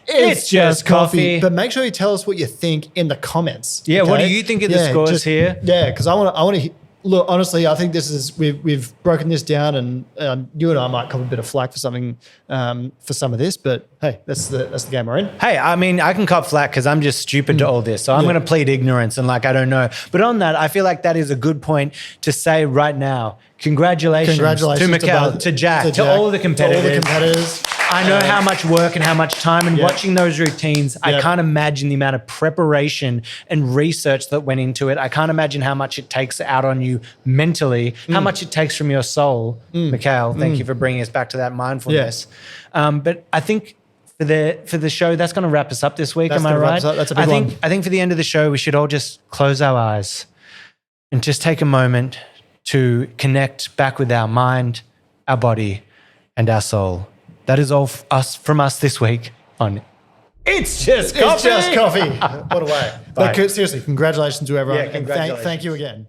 It's Just Coffee. But make sure you tell us what you think in the comments. Yeah, okay? What do you think of the scores here? Yeah, because I want to look, honestly, I think this is we've broken this down, and you and I might cop a bit of flack for something for some of this, but hey, that's the game we're in. Hey, I mean, I can cop flack because I'm just stupid to all this, so I'm going to plead ignorance and I don't know. But on that, I feel like that is a good point to say right now. Congratulations to Mikael, to Jack, to all the competitors. I know how much work and how much time, and watching those routines, I can't imagine the amount of preparation and research that went into it. I can't imagine how much it takes out on you mentally, how much it takes from your soul. Mikael, thank you for bringing us back to that mindfulness. But I think for the show, that's going to wrap us up this week. Am I right? That's a big one. I think for the end of the show, we should all just close our eyes and just take a moment to connect back with our mind, our body, and our soul. That is all from us this week on It's Just Coffee. It's Just Coffee. What a way. But seriously, congratulations to everyone. Yeah, congratulations. Thank you again.